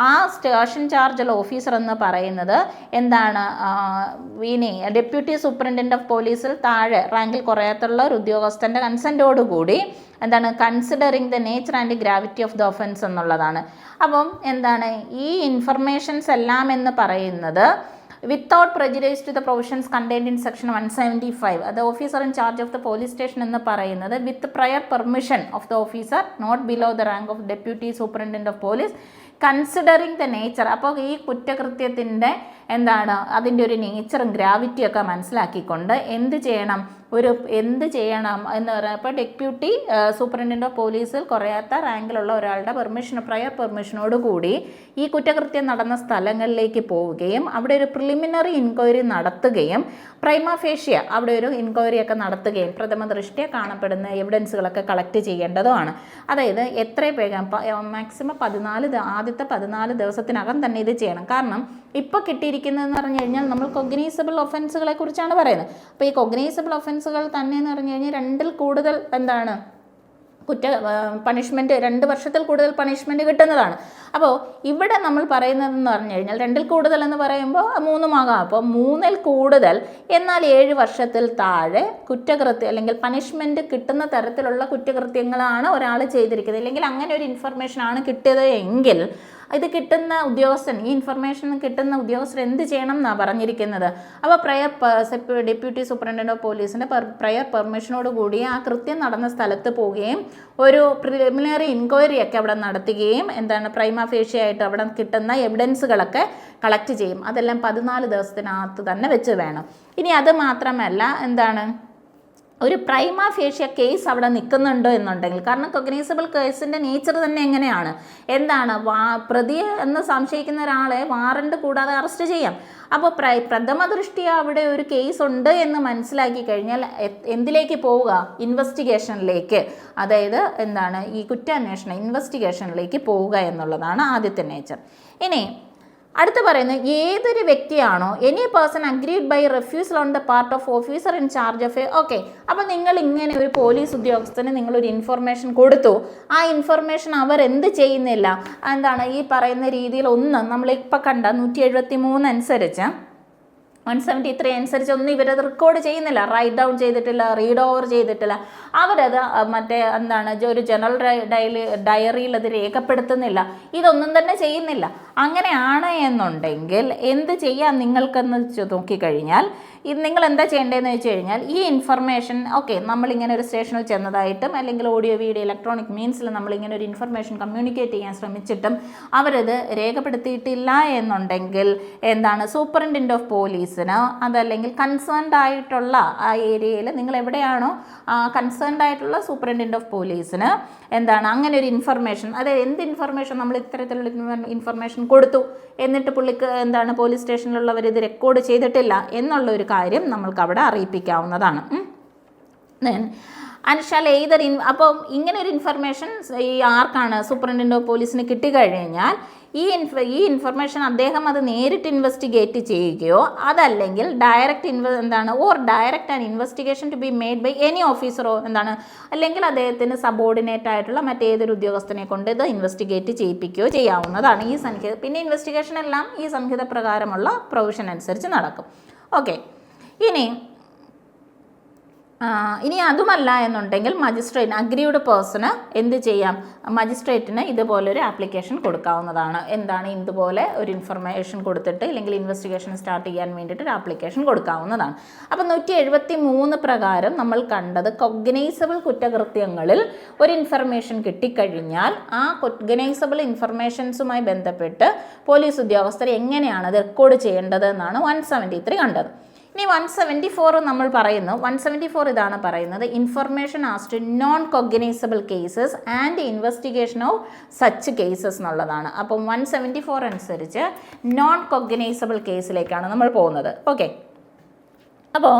ആ സ്റ്റേഷൻ ചാർജുള്ള ഓഫീസർ എന്ന് പറയുന്നത് എന്താണ് ഇനി ഡെപ്യൂട്ടി സൂപ്രണ്ടൻ്റ് ഓഫ് പോലീസിൽ താഴെ റാങ്കിൽ കുറയാത്തുള്ള ഒരു ഉദ്യോഗസ്ഥൻ്റെ കൺസെൻറ്റോടുകൂടി എന്താണ് considering the nature and gravity of the offence എന്നുള്ളതാണ്. അപ്പം എന്താണ് ഈ ഇൻഫർമേഷൻസ് എല്ലാം എന്ന് പറയുന്നത് without prejudice to the provisions contained in section 175, the officer in charge of the police station എന്ന് പറയുന്നത് with prior permission of the officer not below the rank of deputy superintendent of police considering the nature. അപ്പോൾ ഈ കുറ്റകൃത്യത്തിൻ്റെ എന്താണ് അതിൻ്റെ ഒരു നേച്ചറും ഗ്രാവിറ്റിയൊക്കെ മനസ്സിലാക്കിക്കൊണ്ട് എന്ത് ചെയ്യണം എന്ന് പറയുമ്പോൾ ഡെപ്യൂട്ടി സൂപ്രണ്ടൻ്റ് ഓഫ് പോലീസിൽ കുറയാത്ത റാങ്കിലുള്ള ഒരാളുടെ പ്രയർ പെർമിഷനോടുകൂടി ഈ കുറ്റകൃത്യം നടന്ന സ്ഥലങ്ങളിലേക്ക് പോവുകയും അവിടെ ഒരു പ്രിലിമിനറി ഇൻക്വയറി നടത്തുകയും പ്രൈമ ഫേഷ്യ അവിടെ ഒരു ഇൻക്വയറിയൊക്കെ നടത്തുകയും പ്രഥമ ദൃഷ്ട്യ കാണപ്പെടുന്ന എവിഡൻസുകളൊക്കെ കളക്ട് ചെയ്യേണ്ടതുമാണ്. അതായത് എത്രയും വേഗം മാക്സിമം ആദ്യത്തെ 14 ദിവസത്തിനകം തന്നെ ഇത് ചെയ്യണം. കാരണം ഇപ്പോൾ കിട്ടിയിരിക്കുന്നതെന്ന് പറഞ്ഞു കഴിഞ്ഞാൽ നമ്മൾ കൊഗ്നൈസബിൾ ഒഫൻസുകളെ കുറിച്ചാണ് പറയുന്നത്. അപ്പോൾ ഈ കൊഗ്നൈസബിൾ ഒഫൻസുകൾ തന്നെ എന്ന് പറഞ്ഞു കഴിഞ്ഞാൽ 2-ൽ കൂടുതൽ എന്താണ് പണിഷ്മെൻറ്റ് 2 വർഷത്തിൽ കൂടുതൽ പണിഷ്മെൻറ്റ് കിട്ടുന്നതാണ്. അപ്പോൾ ഇവിടെ നമ്മൾ പറയുന്നതെന്ന് പറഞ്ഞു കഴിഞ്ഞാൽ 2-ൽ കൂടുതൽ എന്ന് പറയുമ്പോൾ 3 ആകാം. അപ്പോൾ 3-ൽ കൂടുതൽ എന്നാൽ 7 വർഷത്തിൽ താഴെ കുറ്റകൃത്യം അല്ലെങ്കിൽ പണിഷ്മെൻറ്റ് കിട്ടുന്ന തരത്തിലുള്ള കുറ്റകൃത്യങ്ങളാണ് ഒരാൾ ചെയ്തിരിക്കുന്നത്, അല്ലെങ്കിൽ അങ്ങനെ ഒരു ഇൻഫർമേഷനാണ് കിട്ടിയത് എങ്കിൽ ഇത് കിട്ടുന്ന ഉദ്യോഗസ്ഥൻ ഈ ഇൻഫർമേഷൻ കിട്ടുന്ന ഉദ്യോഗസ്ഥർ എന്ത് ചെയ്യണം എന്നാണ് പറഞ്ഞിരിക്കുന്നത്. അപ്പോൾ ഡെപ്യൂട്ടി സൂപ്രണ്ടൻ്റ് ഓഫ് പോലീസിൻ്റെ പ്രയർ പെർമിഷനോട് കൂടി ആ കൃത്യം നടന്ന സ്ഥലത്ത് പോവുകയും ഒരു പ്രിലിമിനറി ഇൻക്വയറി ഒക്കെ അവിടെ നടത്തുകയും എന്താണ് പ്രൈമ ഫേഷ്യ ആയിട്ട് അവിടെ കിട്ടുന്ന എവിഡൻസുകളൊക്കെ കളക്ട് ചെയ്യും. അതെല്ലാം 14 ദിവസത്തിനകത്ത് തന്നെ വെച്ച് വേണം. ഇനി അത് മാത്രമല്ല എന്താണ് ഒരു പ്രൈമ ഫേഷ്യ കേസ് അവിടെ നിൽക്കുന്നുണ്ടോ എന്നുണ്ടെങ്കിൽ, കാരണം കൊഗ്നൈസബിൾ കേസിൻ്റെ നേച്ചർ തന്നെ എങ്ങനെയാണ് എന്താണ് പ്രതി എന്ന് സംശയിക്കുന്ന ഒരാളെ വാറണ്ട് കൂടാതെ അറസ്റ്റ് ചെയ്യാം. അപ്പോൾ പ്രഥമ ദൃഷ്ടിയ അവിടെ ഒരു കേസ് ഉണ്ട് എന്ന് മനസ്സിലാക്കി കഴിഞ്ഞാൽ എന്തിലേക്ക് പോവുക, ഇൻവെസ്റ്റിഗേഷനിലേക്ക്, അതായത് എന്താണ് ഈ കുറ്റാന്വേഷണ ഇൻവെസ്റ്റിഗേഷനിലേക്ക് പോവുക എന്നുള്ളതാണ് ആദ്യത്തെ നേച്ചർ. ഇനി അടുത്ത് പറയുന്നത് ഏതൊരു വ്യക്തിയാണോ any person agreed by refusal on the part of officer in charge of okay. അപ്പോൾ നിങ്ങൾ ഇങ്ങനെ ഒരു പോലീസ് ഉദ്യോഗസ്ഥന് നിങ്ങളൊരു ഇൻഫർമേഷൻ കൊടുത്തു, ആ ഇൻഫർമേഷൻ അവർ എന്ത് ചെയ്യുന്നില്ല, എന്താണ് ഈ പറയുന്ന രീതിയിൽ നമ്മളിപ്പോൾ കണ്ട 173 അനുസരിച്ച് 173 അനുസരിച്ച് ഇവരത് റെക്കോർഡ് ചെയ്യുന്നില്ല, റൈറ്റ് ഡൗൺ ചെയ്തിട്ടില്ല, റീഡ് ഓവർ ചെയ്തിട്ടില്ല, അവരത് മറ്റേ എന്താണ് ഒരു ജനറൽ ഡയറിയിൽ അത് രേഖപ്പെടുത്തുന്നില്ല, ഇതൊന്നും തന്നെ ചെയ്യുന്നില്ല. അങ്ങനെയാണ് എന്നുണ്ടെങ്കിൽ എന്ത് ചെയ്യാം നിങ്ങൾക്കെന്ന് നോക്കിക്കഴിഞ്ഞാൽ നിങ്ങൾ എന്താ ചെയ്യേണ്ടതെന്ന് വെച്ച് കഴിഞ്ഞാൽ ഈ ഇൻഫർമേഷൻ നമ്മളിങ്ങനെ ഒരു സ്റ്റേഷനിൽ ചെന്നതായിട്ടും അല്ലെങ്കിൽ ഓഡിയോ വീഡിയോ ഇലക്ട്രോണിക് മീൻസിൽ നമ്മളിങ്ങനെ ഒരു ഇൻഫർമേഷൻ കമ്മ്യൂണിക്കേറ്റ് ചെയ്യാൻ ശ്രമിച്ചിട്ടും അവരത് രേഖപ്പെടുത്തിയിട്ടില്ല എന്നുണ്ടെങ്കിൽ എന്താണ് സൂപ്രണ്ടൻ്റ് ഓഫ് പോലീസിന് അതല്ലെങ്കിൽ കൺസേൺഡ് ആയിട്ടുള്ള ആ ഏരിയയിൽ നിങ്ങൾ എവിടെയാണോ കൺസേൺഡ് ആയിട്ടുള്ള സൂപ്രണ്ടൻ്റ് ഓഫ് പോലീസിന് എന്താണ് അങ്ങനെ ഒരു ഇൻഫർമേഷൻ, അതായത് എന്ത് ഇൻഫർമേഷൻ നമ്മൾ ഇത്തരത്തിലുള്ള ഇൻഫർമേഷൻ കൊടുത്തു എന്നിട്ട് പുള്ളിക്ക് എന്താണ് പോലീസ് സ്റ്റേഷനിലുള്ളവർ ഇത് റെക്കോർഡ് ചെയ്തിട്ടില്ല എന്നുള്ളൊരു കാര്യം നമ്മൾക്ക് അവിടെ അറിയിപ്പിക്കാവുന്നതാണ്. അൻഷാൽ എയ്തർ അപ്പം ഇങ്ങനെ ഒരു ഇൻഫർമേഷൻ ഈ ആർക്കാണ് സൂപ്രണ്ടൻ്റ് ഓഫ് പോലീസിന് കിട്ടിക്കഴിഞ്ഞാൽ ഈ ഇൻഫർമേഷൻ അദ്ദേഹം അത് നേരിട്ട് ഇൻവെസ്റ്റിഗേറ്റ് ചെയ്യുകയോ അതല്ലെങ്കിൽ direct direct and investigation to be made by any ഓഫീസറോ അല്ലെങ്കിൽ അദ്ദേഹത്തിന് സബോർഡിനേറ്റ് ആയിട്ടുള്ള മറ്റേതൊരു ഉദ്യോഗസ്ഥനെ കൊണ്ട് ഇത് ഇൻവെസ്റ്റിഗേറ്റ് ചെയ്യിപ്പിക്കുകയോ ചെയ്യാവുന്നതാണ് ഈ സംഹിത. പിന്നെ ഇൻവെസ്റ്റിഗേഷൻ എല്ലാം ഈ സംഹിത പ്രകാരമുള്ള പ്രൊവിഷൻ അനുസരിച്ച് നടക്കും. ഓക്കെ. ഇനി അതുമല്ല എന്നുണ്ടെങ്കിൽ മജിസ്ട്രേറ്റ് അഗ്രീഡ് പേഴ്സണ് എന്ത് ചെയ്യാം, മജിസ്ട്രേറ്റിന് ഇതുപോലൊരു ആപ്ലിക്കേഷൻ കൊടുക്കാവുന്നതാണ്. എന്താണ് ഇതുപോലെ ഒരു ഇൻഫർമേഷൻ കൊടുത്തിട്ട് ഇല്ലെങ്കിൽ ഇൻവെസ്റ്റിഗേഷൻ സ്റ്റാർട്ട് ചെയ്യാൻ വേണ്ടിയിട്ട് ഒരു ആപ്ലിക്കേഷൻ കൊടുക്കാവുന്നതാണ്. അപ്പം 173 പ്രകാരം നമ്മൾ കണ്ടത് കൊഗ്നൈസബിൾ കുറ്റകൃത്യങ്ങളിൽ ഒരു ഇൻഫർമേഷൻ കിട്ടിക്കഴിഞ്ഞാൽ ആ കൊഗ്നൈസബിൾ ഇൻഫർമേഷൻസുമായി ബന്ധപ്പെട്ട് പോലീസ് ഉദ്യോഗസ്ഥർ എങ്ങനെയാണ് അത് റെക്കോർഡ് ചെയ്യേണ്ടത് എന്നാണ് 173 കണ്ടത്. ഇനി 174 നമ്മൾ പറയുന്നു. 174 ഇതാണ് പറയുന്നത്, information as to non cognizable cases and investigation of such cases എന്നുള്ളതാണ്. അപ്പം 174 അനുസരിച്ച് നോൺ കൊഗ്നൈസബിൾ കേസിലേക്കാണ് നമ്മൾ പോകുന്നത്. ഓക്കെ. അപ്പോൾ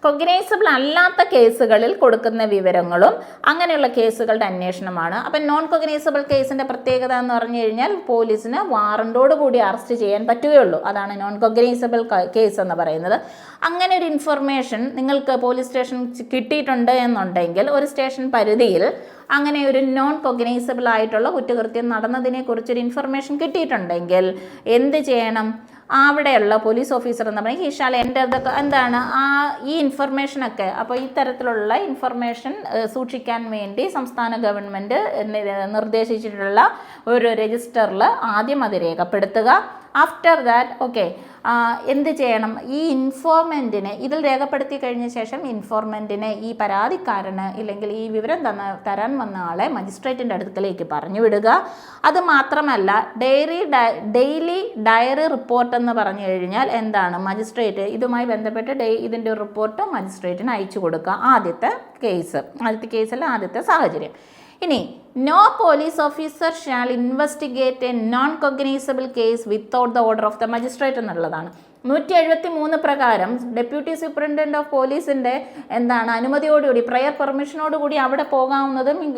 കൊഗ്നൈസബിൾ അല്ലാത്ത കേസുകളിൽ കൊടുക്കുന്ന വിവരങ്ങളും അങ്ങനെയുള്ള കേസുകളുടെ അന്വേഷണമാണ്. അപ്പം നോൺ കൊഗ്നൈസബിൾ കേസിൻ്റെ പ്രത്യേകത എന്ന് പറഞ്ഞു കഴിഞ്ഞാൽ പോലീസിന് വാറണ്ടോട് കൂടി അറസ്റ്റ് ചെയ്യാൻ പറ്റുകയുള്ളൂ. അതാണ് നോൺ കൊഗ്നൈസബിൾ കേസ് എന്ന് പറയുന്നത്. അങ്ങനെ ഒരു ഇൻഫർമേഷൻ നിങ്ങൾക്ക് പോലീസ് സ്റ്റേഷൻ കിട്ടിയിട്ടുണ്ട് എന്നുണ്ടെങ്കിൽ, ഒരു സ്റ്റേഷൻ പരിധിയിൽ അങ്ങനെ ഒരു നോൺ കൊഗ്നൈസബിൾ ആയിട്ടുള്ള കുറ്റകൃത്യം നടന്നതിനെക്കുറിച്ചൊരു ഇൻഫർമേഷൻ കിട്ടിയിട്ടുണ്ടെങ്കിൽ എന്ത് ചെയ്യണം? അവിടെയുള്ള പോലീസ് ഓഫീസർ എന്ന് പറഞ്ഞാൽ ഈശാൽ എൻ്റെ എന്താണ് ഈ ഇൻഫർമേഷനൊക്കെ, അപ്പോൾ ഈ തരത്തിലുള്ള ഇൻഫർമേഷൻ സൂക്ഷിക്കാൻ വേണ്ടി സംസ്ഥാന ഗവൺമെൻറ് നിർദ്ദേശിച്ചിട്ടുള്ള ഒരു രജിസ്റ്ററിൽ ആദ്യം അത് രേഖപ്പെടുത്തുക. ആഫ്റ്റർ ദാറ്റ് എന്ത് ചെയ്യണം? ഈ ഇൻഫോർമെൻറ്റിനെ ഇതിൽ രേഖപ്പെടുത്തി കഴിഞ്ഞ ശേഷം ഇൻഫോർമെൻറ്റിനെ, ഈ പരാതിക്കാരന് ഇല്ലെങ്കിൽ ഈ വിവരം തരാൻ വന്ന ആളെ മജിസ്ട്രേറ്റിൻ്റെ അടുക്കലേക്ക് പറഞ്ഞു വിടുക. അത് മാത്രമല്ല ഡെയിലി ഡയറി റിപ്പോർട്ട് എന്ന് പറഞ്ഞു കഴിഞ്ഞാൽ എന്താണ്? മജിസ്ട്രേറ്റ് ഇതുമായി ബന്ധപ്പെട്ട് ഇതിൻ്റെ റിപ്പോർട്ട് മജിസ്ട്രേറ്റിന് അയച്ചു കൊടുക്കുക. ആദ്യത്തെ കേസിൽ ആദ്യത്തെ സാഹചര്യം. ഇനി no police officer shall investigate a non cognizable case without the order of the magistrate എന്നുള്ളതാണ്. 173 പ്രകാരം ഡെപ്യൂട്ടി സൂപ്രണ്ടന്റ് ഓഫ് പോലീസിൻ്റെ അനുമതിയോടുകൂടി, പ്രയർ പെർമിഷനോടുകൂടി അവിടെ പോകാവുന്നതും ഈ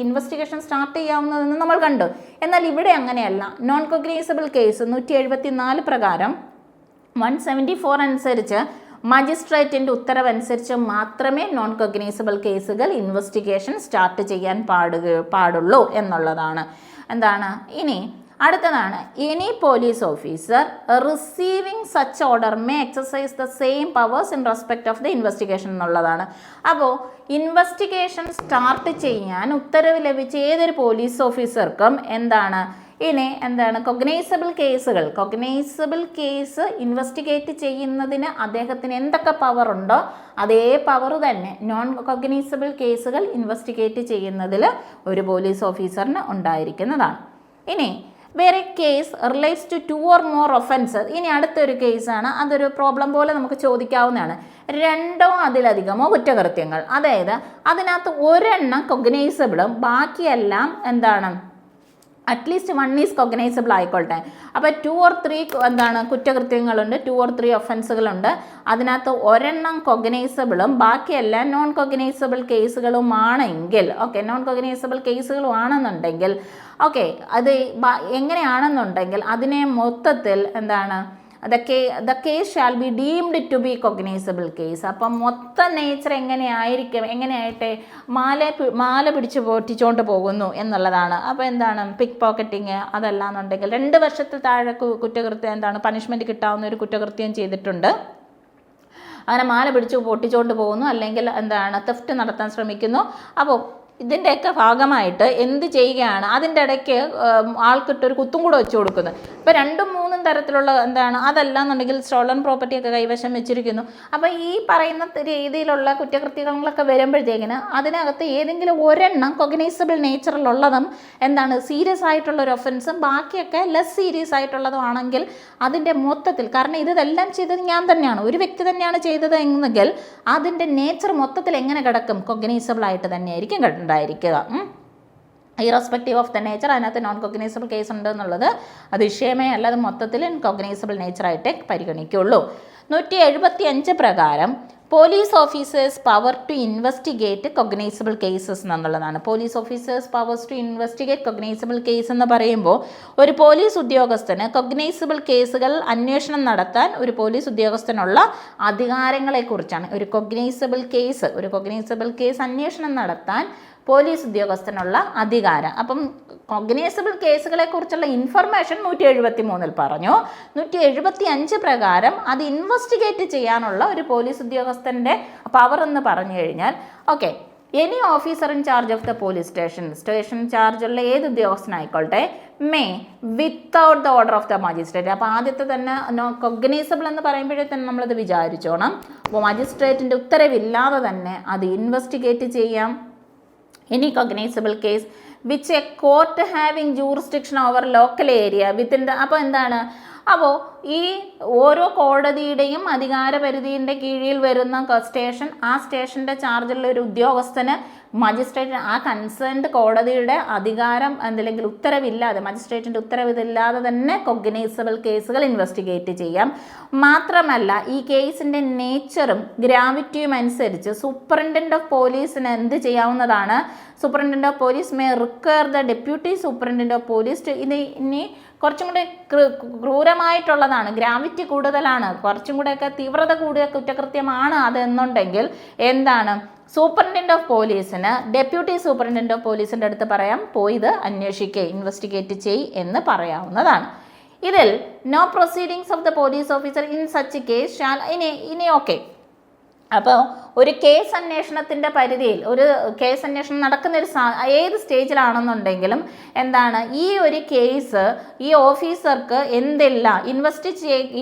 ഇൻവെസ്റ്റിഗേഷൻ സ്റ്റാർട്ട് ചെയ്യാവുന്നതെന്ന് നമ്മൾ കണ്ടു. എന്നാൽ ഇവിടെ അങ്ങനെയല്ല. നോൺ കൊഗ്നൈസബിൾ കേസ് 174 പ്രകാരം 174 അനുസരിച്ച് മജിസ്ട്രേറ്റിൻ്റെ ഉത്തരവനുസരിച്ച് മാത്രമേ നോൺ കൊഗ്നൈസബിൾ കേസുകൾ ഇൻവെസ്റ്റിഗേഷൻ സ്റ്റാർട്ട് ചെയ്യാൻ പാടുള്ളൂ എന്നുള്ളതാണ്. ഇനി അടുത്തതാണ്, any police officer receiving such order may exercise the same powers in respect of the investigation എന്നുള്ളതാണ്. അപ്പോൾ ഇൻവെസ്റ്റിഗേഷൻ സ്റ്റാർട്ട് ചെയ്യാൻ ഉത്തരവ് ലഭിച്ച ഏതൊരു പോലീസ് ഓഫീസർക്കും കൊഗ്നൈസബിൾ കേസ് ഇൻവെസ്റ്റിഗേറ്റ് ചെയ്യുന്നതിന് അദ്ദേഹത്തിന് എന്തൊക്കെ പവർ ഉണ്ടോ അതേ പവർ തന്നെ നോൺ കൊഗ്നൈസബിൾ കേസുകൾ ഇൻവെസ്റ്റിഗേറ്റ് ചെയ്യുന്നതിൽ ഒരു പോലീസ് ഓഫീസറിന് ഉണ്ടായിരിക്കുന്നതാണ്. ഇനി വേറെ case relates to 2 or more offences. ഇനി അടുത്തൊരു കേസാണ്, അതൊരു പ്രോബ്ലം പോലെ നമുക്ക് ചോദിക്കാവുന്നതാണ്. 2 or അതിലധികമോ കുറ്റകൃത്യങ്ങൾ, അതായത് അതിനകത്ത് ഒരെണ്ണം കൊഗ്നൈസബിളും ബാക്കിയെല്ലാം അറ്റ്ലീസ്റ്റ് 1 ഈസ് കൊഗ്നൈസബിൾ ആയിക്കോട്ടെ. അപ്പോൾ 2 or 3 കുറ്റകൃത്യങ്ങളുണ്ട്, 2 or 3 ഒഫൻസുകളുണ്ട്. അതിനകത്ത് ഒരെണ്ണം കൊഗ്നൈസബിളും ബാക്കിയെല്ലാം നോൺ കൊഗ്നൈസബിൾ കേസുകളുമാണെങ്കിൽ, നോൺ കൊഗ്നൈസബിൾ കേസുകളുമാണെന്നുണ്ടെങ്കിൽ അത് എങ്ങനെയാണെന്നുണ്ടെങ്കിൽ അതിനെ മൊത്തത്തിൽ the case shall be deemed to be cognizable case. അപ്പം മൊത്തം നേച്ചർ എങ്ങനെയായിട്ട് മാല പിടിച്ച് പൊട്ടിച്ചുകൊണ്ട് പോകുന്നു എന്നുള്ളതാണ്. അപ്പോൾ പിക്ക് പോക്കറ്റിങ്, അതല്ലാന്നുണ്ടെങ്കിൽ 2 വർഷത്തിൽ താഴെ കുറ്റകൃത്യം പണിഷ്മെൻറ്റ് കിട്ടാവുന്ന ഒരു കുറ്റകൃത്യം ചെയ്തിട്ടുണ്ട്, അങ്ങനെ മാല പിടിച്ച് പൊട്ടിച്ചുകൊണ്ട് പോകുന്നു, അല്ലെങ്കിൽ തെഫ്റ്റ് നടത്താൻ ശ്രമിക്കുന്നു. അപ്പോൾ ഇതിൻ്റെയൊക്കെ ഭാഗമായിട്ട് എന്ത് ചെയ്യുകയാണ്? അതിൻ്റെ ഇടയ്ക്ക് ആൾക്കിട്ടൊരു കുത്തും കൂടെ വെച്ച് കൊടുക്കുന്നത്. ഇപ്പോൾ 2-3 തരത്തിലുള്ള അതല്ലാന്നുണ്ടെങ്കിൽ സ്റ്റോളൺ പ്രോപ്പർട്ടിയൊക്കെ കൈവശം വെച്ചിരിക്കുന്നു. അപ്പോൾ ഈ പറയുന്ന രീതിയിലുള്ള കുറ്റകൃത്യങ്ങളൊക്കെ വരുമ്പോഴത്തേക്കിന് അതിനകത്ത് ഏതെങ്കിലും ഒരെണ്ണം കൊഗ്നൈസബിൾ നേച്ചറിലുള്ളതും സീരിയസ് ആയിട്ടുള്ളൊരു ഒഫൻസും ബാക്കിയൊക്കെ ലെസ് സീരിയസ് ആയിട്ടുള്ളതും ആണെങ്കിൽ അതിൻ്റെ മൊത്തത്തിൽ, കാരണം ഇതെല്ലാം ചെയ്തത് ഞാൻ തന്നെയാണ്, ഒരു വ്യക്തി തന്നെയാണ് ചെയ്തത് എന്നെങ്കിൽ അതിൻ്റെ നേച്ചർ മൊത്തത്തിൽ എങ്ങനെ കിടക്കും? കൊഗ്നൈസബിൾ ആയിട്ട് തന്നെയായിരിക്കും ഉണ്ടായിരിക്കുക. ഇറസ്പെക്റ്റീവ് ഓഫ് ദ നേച്ചർ അതിനകത്ത് നോൺ കൊഗ്നൈസബിൾ കേസ് ഉണ്ട് എന്നുള്ളത് അത് വിഷയമേ അല്ല, അത് മൊത്തത്തിൽ കൊഗ്നൈസബിൾ നേച്ചറായിട്ടേ പരിഗണിക്കുള്ളൂ. 175 പ്രകാരം police officers power to investigate cognizable cases എന്നുള്ളതാണ്. Police officers powers to investigate cognizable case എന്ന് പറയുമ്പോൾ ഒരു പോലീസ് ഉദ്യോഗസ്ഥന് കൊഗ്നൈസബിൾ കേസുകൾ അന്വേഷണം നടത്താൻ ഒരു പോലീസ് ഉദ്യോഗസ്ഥനുള്ള അധികാരങ്ങളെക്കുറിച്ചാണ്. ഒരു കൊഗ്നൈസബിൾ കേസ് അന്വേഷണം നടത്താൻ പോലീസ് ഉദ്യോഗസ്ഥനുള്ള അധികാരം. അപ്പം കൊഗ്നൈസബിൾ കേസുകളെക്കുറിച്ചുള്ള ഇൻഫർമേഷൻ 173 പറഞ്ഞു. 175 പ്രകാരം അത് ഇൻവെസ്റ്റിഗേറ്റ് ചെയ്യാനുള്ള ഒരു പോലീസ് ഉദ്യോഗസ്ഥൻ്റെ പവർ എന്ന് പറഞ്ഞു കഴിഞ്ഞാൽ any officer in charge of the police station ചാർജുള്ള ഏത് ഉദ്യോഗസ്ഥനായിക്കോട്ടെ may without the order of the magistrate. അപ്പോൾ ആദ്യത്തെ തന്നെ കൊഗ്നൈസബിൾ എന്ന് പറയുമ്പോഴേ തന്നെ നമ്മളത് വിചാരിച്ചോണം. അപ്പോൾ മജിസ്ട്രേറ്റിൻ്റെ ഉത്തരവില്ലാതെ തന്നെ അത് ഇൻവെസ്റ്റിഗേറ്റ് ചെയ്യാം. Any cognizable case which a court having jurisdiction over local area within the അപ്പോൾ ഈ ഓരോ കോടതിയുടെയും അധികാരപരിധിയുടെ കീഴിൽ വരുന്ന സ്റ്റേഷൻ, ആ സ്റ്റേഷൻ്റെ ചാർജുള്ള ഒരു ഉദ്യോഗസ്ഥന് മജിസ്ട്രേറ്റ് ആ കൺസേൺഡ് കോടതിയുടെ അധികാരം അല്ലെങ്കിൽ ഉത്തരവില്ലാതെ മജിസ്ട്രേറ്റിൻ്റെ ഉത്തരവില്ലാതെ തന്നെ കൊഗ്നൈസബിൾ കേസുകൾ ഇൻവെസ്റ്റിഗേറ്റ് ചെയ്യാം. മാത്രമല്ല ഈ കേസിൻ്റെ നേച്ചറും ഗ്രാവിറ്റിയും അനുസരിച്ച് സൂപ്രണ്ടൻ്റ് ഓഫ് പോലീസിന് എന്ത് ചെയ്യാവുന്നതാണ്? Superintendent of police may require the deputy superintendent of police ഇനി കുറച്ചും കൂടി ക്രൂരമായിട്ടുള്ളതാണ്, ഗ്രാവിറ്റി കൂടുതലാണ്, കുറച്ചും കൂടെയൊക്കെ തീവ്രത കൂടിയ കുറ്റകൃത്യമാണ് അതെന്നുണ്ടെങ്കിൽ എന്താണ് സൂപ്രണ്ടൻ്റ് ഓഫ് പോലീസിന് ഡെപ്യൂട്ടി സൂപ്രണ്ടൻ്റ് ഓഫ് പോലീസിൻ്റെ അടുത്ത് പറയാം, പോയി ഇത് അന്വേഷിക്കുക, ഇൻവെസ്റ്റിഗേറ്റ് ചെയ് എന്ന് പറയാവുന്നതാണ്. ഇതിൽ no proceedings of the police officer in such case shall ഇനി ഓക്കെ. അപ്പോൾ ഒരു കേസ് അന്വേഷണത്തിൻ്റെ പരിധിയിൽ ഒരു കേസ് അന്വേഷണം നടക്കുന്ന ഒരു ഏത് സ്റ്റേജിലാണെന്നുണ്ടെങ്കിലും എന്താണ് ഈ ഒരു കേസ് ഈ ഓഫീസർക്ക് എന്തില്ല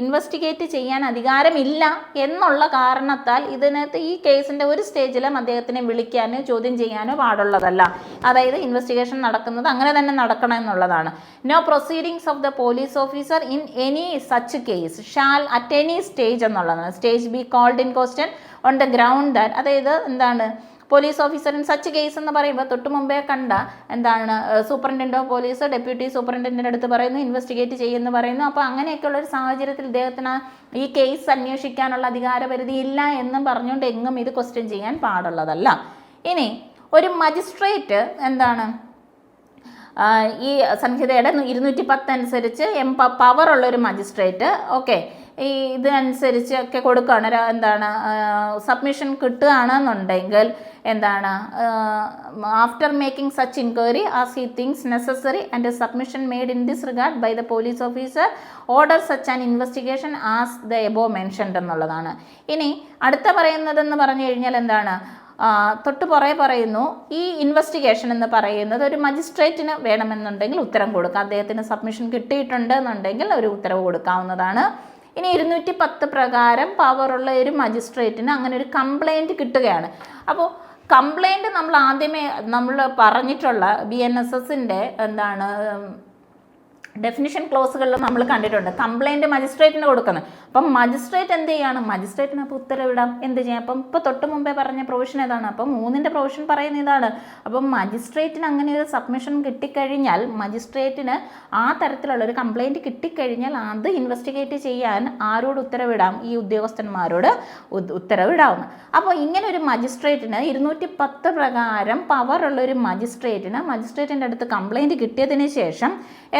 ഇൻവെസ്റ്റിഗേറ്റ് ചെയ്യാൻ അധികാരമില്ല എന്നുള്ള കാരണത്താൽ ഇതിനകത്ത് ഈ കേസിൻ്റെ ഒരു സ്റ്റേജിലും അദ്ദേഹത്തിനെ വിളിക്കാനോ ചോദ്യം ചെയ്യാനോ പാടുള്ളതല്ല. അതായത് ഇൻവെസ്റ്റിഗേഷൻ നടക്കുന്നത് അങ്ങനെ തന്നെ നടക്കണം എന്നുള്ളതാണ്. No proceedings of the police officer in any such case shall at any stage എന്നുള്ളതാണ്. Stage be called in question on the ground that, അതായത് എന്താണ് police officer in such case എന്ന് പറയുമ്പോൾ തൊട്ട് മുമ്പേ കണ്ട എന്താണ് സൂപ്രണ്ടൻ്റ് ഓഫ് പോലീസ് ഡെപ്യൂട്ടി സൂപ്രണ്ടൻ്റിൻ്റെ അടുത്ത് പറയുന്നു ഇൻവെസ്റ്റിഗേറ്റ് ചെയ്യുമെന്ന് പറയുന്നു. അപ്പോൾ അങ്ങനെയൊക്കെയുള്ള ഒരു സാഹചര്യത്തിൽ ഇദ്ദേഹത്തിന് ഈ കേസ് അന്വേഷിക്കാനുള്ള അധികാരപരിധി ഇല്ല എന്നും പറഞ്ഞുകൊണ്ട് എങ്ങും ഇത് ക്വസ്റ്റ്യൻ ചെയ്യാൻ പാടുള്ളതല്ല. ഇനി ഒരു മജിസ്ട്രേറ്റ് എന്താണ് ഈ സംഹിതയുടെ 210 അനുസരിച്ച് പവറുള്ളൊരു മജിസ്ട്രേറ്റ് ഓക്കെ ഈ ഇതിനനുസരിച്ച് ഒക്കെ കൊടുക്കുകയാണ് എന്താണ് സബ്മിഷൻ കിട്ടുകയാണെന്നുണ്ടെങ്കിൽ എന്താണ് after making such inquiry as he thinks necessary and submission made in this regard by the police officer order such an investigation as the above mentioned എന്നുള്ളതാണ്. ഇനി അടുത്ത പറയുന്നതെന്ന് പറഞ്ഞു കഴിഞ്ഞാൽ എന്താണ് തൊട്ട് പുറകെ പറയുന്നു ഈ ഇൻവെസ്റ്റിഗേഷൻ എന്ന് പറയുന്നത് ഒരു മജിസ്ട്രേറ്റിന് വേണമെന്നുണ്ടെങ്കിൽ ഉത്തരം കൊടുക്കാം. അദ്ദേഹത്തിന് സബ്മിഷൻ കിട്ടിയിട്ടുണ്ട് എന്നുണ്ടെങ്കിൽ ഒരു ഉത്തരവ് കൊടുക്കാവുന്നതാണ്. ഇനി 210 പ്രകാരം പവറുള്ള ഒരു മജിസ്ട്രേറ്റിന് അങ്ങനെ ഒരു കംപ്ലൈൻറ്റ് കിട്ടുകയാണ്. അപ്പോൾ കംപ്ലൈൻറ്റ് നമ്മൾ ആദ്യമേ നമ്മൾ പറഞ്ഞിട്ടുള്ള BNSSൻ്റെ എന്താണ് ഡെഫിനിഷൻ ക്ലോസുകളിൽ നമ്മൾ കണ്ടിട്ടുണ്ട് കംപ്ലൈൻറ്റ് മജിസ്ട്രേറ്റിന് കൊടുക്കുന്നത്. അപ്പം മജിസ്ട്രേറ്റ് എന്ത് ചെയ്യാണ്? മജിസ്ട്രേറ്റിന് അപ്പോൾ ഉത്തരവിടാം എന്ത് ചെയ്യാം? അപ്പം ഇപ്പോൾ തൊട്ട് മുമ്പേ പറഞ്ഞ പ്രൊവിഷൻ ഏതാണ്? അപ്പം 3ൻ്റെ പ്രൊവിഷൻ പറയുന്ന ഇതാണ്. അപ്പം മജിസ്ട്രേറ്റിന് അങ്ങനെ ഒരു സബ്മിഷൻ കിട്ടിക്കഴിഞ്ഞാൽ മജിസ്ട്രേറ്റിന് ആ തരത്തിലുള്ള ഒരു കംപ്ലൈൻറ്റ് കിട്ടിക്കഴിഞ്ഞാൽ അത് ഇൻവെസ്റ്റിഗേറ്റ് ചെയ്യാൻ ആരോട് ഉത്തരവിടാം? ഈ ഉദ്യോഗസ്ഥന്മാരോട് ഉത്തരവിടാവുന്നു. അപ്പോൾ ഇങ്ങനെ ഒരു മജിസ്ട്രേറ്റിന് 210 പ്രകാരം പവറുള്ളൊരു മജിസ്ട്രേറ്റിൻ്റെ അടുത്ത് കംപ്ലൈൻറ്റ് കിട്ടിയതിന് ശേഷം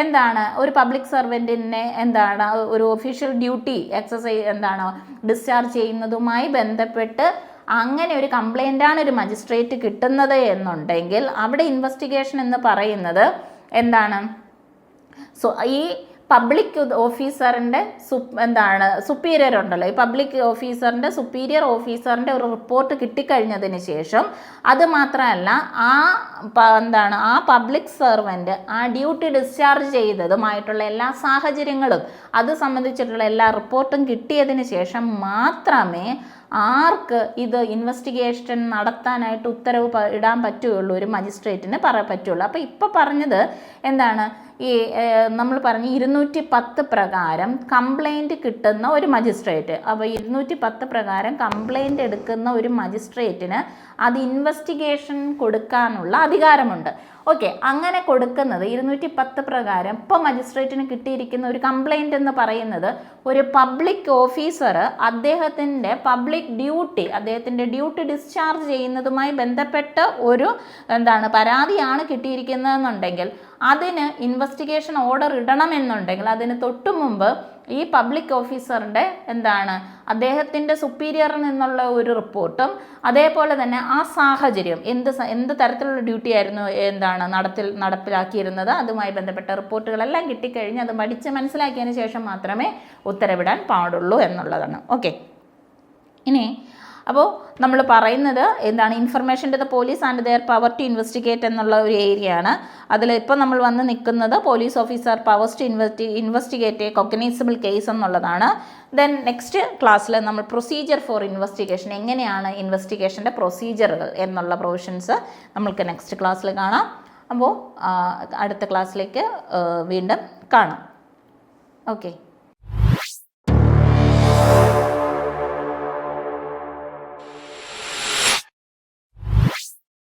എന്താണ് ഒരു പബ്ലിക് സർവൻറ്റിനെ എന്താണ് ഒരു ഒഫീഷ്യൽ ഡ്യൂട്ടി ഡിസ്ചാർജ് ചെയ്യുന്നതുമായി ബന്ധപ്പെട്ട് അങ്ങനെ ഒരു കംപ്ലൈൻ്റാണ് ഒരു മജിസ്ട്രേറ്റ് കിട്ടുന്നത് എന്നുണ്ടെങ്കിൽ അവിടെ ഇൻവെസ്റ്റിഗേഷൻ എന്ന് പറയുന്നത് എന്താണ് ഈ പബ്ലിക് ഓഫീസറിൻ്റെ സുപ്പീരിയർ ഉണ്ടല്ലോ, ഈ പബ്ലിക് ഓഫീസറിൻ്റെ സുപ്പീരിയർ ഓഫീസറിൻ്റെ ഒരു റിപ്പോർട്ട് കിട്ടിക്കഴിഞ്ഞതിന് ശേഷം അത് മാത്രമല്ല ആ പബ്ലിക് സെർവൻറ്റ് ആ ഡ്യൂട്ടി ഡിസ്ചാർജ് ചെയ്തതുമായിട്ടുള്ള എല്ലാ സാഹചര്യങ്ങളും അത് സംബന്ധിച്ചിട്ടുള്ള എല്ലാ റിപ്പോർട്ടും കിട്ടിയതിന് ശേഷം മാത്രമേ ആർക്ക് ഇത് ഇൻവെസ്റ്റിഗേഷൻ നടത്താനായിട്ട് ഉത്തരവ് ഇടാൻ പറ്റുകയുള്ളൂ, ഒരു മജിസ്ട്രേറ്റിന് പറ്റുള്ളൂ. അപ്പോൾ ഇപ്പോൾ പറഞ്ഞത് എന്താണ് ഈ നമ്മൾ പറഞ്ഞ് 210 പ്രകാരം കംപ്ലൈൻറ്റ് കിട്ടുന്ന ഒരു മജിസ്ട്രേറ്റ്. അപ്പോൾ 210 പ്രകാരം കംപ്ലൈൻറ്റ് എടുക്കുന്ന ഒരു മജിസ്ട്രേറ്റിന് അത് ഇൻവെസ്റ്റിഗേഷൻ കൊടുക്കാനുള്ള അധികാരമുണ്ട്. ഓക്കെ, അങ്ങനെ കൊടുക്കുന്നത് 210 പ്രകാരം ഇപ്പോൾ മജിസ്ട്രേറ്റിന് കിട്ടിയിരിക്കുന്ന ഒരു കംപ്ലൈൻറ്റ് എന്ന് പറയുന്നത് ഒരു പബ്ലിക് ഓഫീസർ അദ്ദേഹത്തിൻ്റെ ഡ്യൂട്ടി ഡിസ്ചാർജ് ചെയ്യുന്നതുമായി ബന്ധപ്പെട്ട ഒരു പരാതിയാണ് കിട്ടിയിരിക്കുന്നതെന്നുണ്ടെങ്കിൽ അതിന് ഇൻവെസ്റ്റിഗേഷൻ ഓർഡർ ഇടണമെന്നുണ്ടെങ്കിൽ അതിന് തൊട്ടു മുമ്പ് ഈ പബ്ലിക് ഓഫീസറിൻ്റെ അദ്ദേഹത്തിൻ്റെ സുപ്പീരിയറിൽ നിന്നുള്ള ഒരു റിപ്പോർട്ടും അതേപോലെ തന്നെ ആ സാഹചര്യം എന്ത് തരത്തിലുള്ള ഡ്യൂട്ടി ആയിരുന്നു നടപ്പിലാക്കിയിരുന്നത് അതുമായി ബന്ധപ്പെട്ട റിപ്പോർട്ടുകളെല്ലാം കിട്ടിക്കഴിഞ്ഞ് അത് പഠിച്ച് മനസ്സിലാക്കിയതിന് ശേഷം മാത്രമേ ഉത്തരവിടാൻ പാടുള്ളൂ എന്നുള്ളതാണ്. ഓക്കെ, ഇനി അപ്പോൾ നമ്മൾ പറയുന്നത് information to the police and their power to investigate എന്നുള്ള ഒരു ഏരിയയാണ്. അതിൽ ഇപ്പോൾ നമ്മൾ വന്ന് നിൽക്കുന്നത് police officer powers to investigate a cognizable case എന്നുള്ളതാണ്. ദെൻ നെക്സ്റ്റ് ക്ലാസ്സിൽ നമ്മൾ പ്രൊസീജിയർ ഫോർ ഇൻവെസ്റ്റിഗേഷൻ, എങ്ങനെയാണ് ഇൻവെസ്റ്റിഗേഷൻ്റെ പ്രൊസീജിയറുകൾ എന്നുള്ള പ്രൊവിഷൻസ് നമ്മൾക്ക് നെക്സ്റ്റ് ക്ലാസ്സിൽ കാണാം. അപ്പോൾ അടുത്ത ക്ലാസ്സിലേക്ക് വീണ്ടും കാണാം. ഓക്കെ.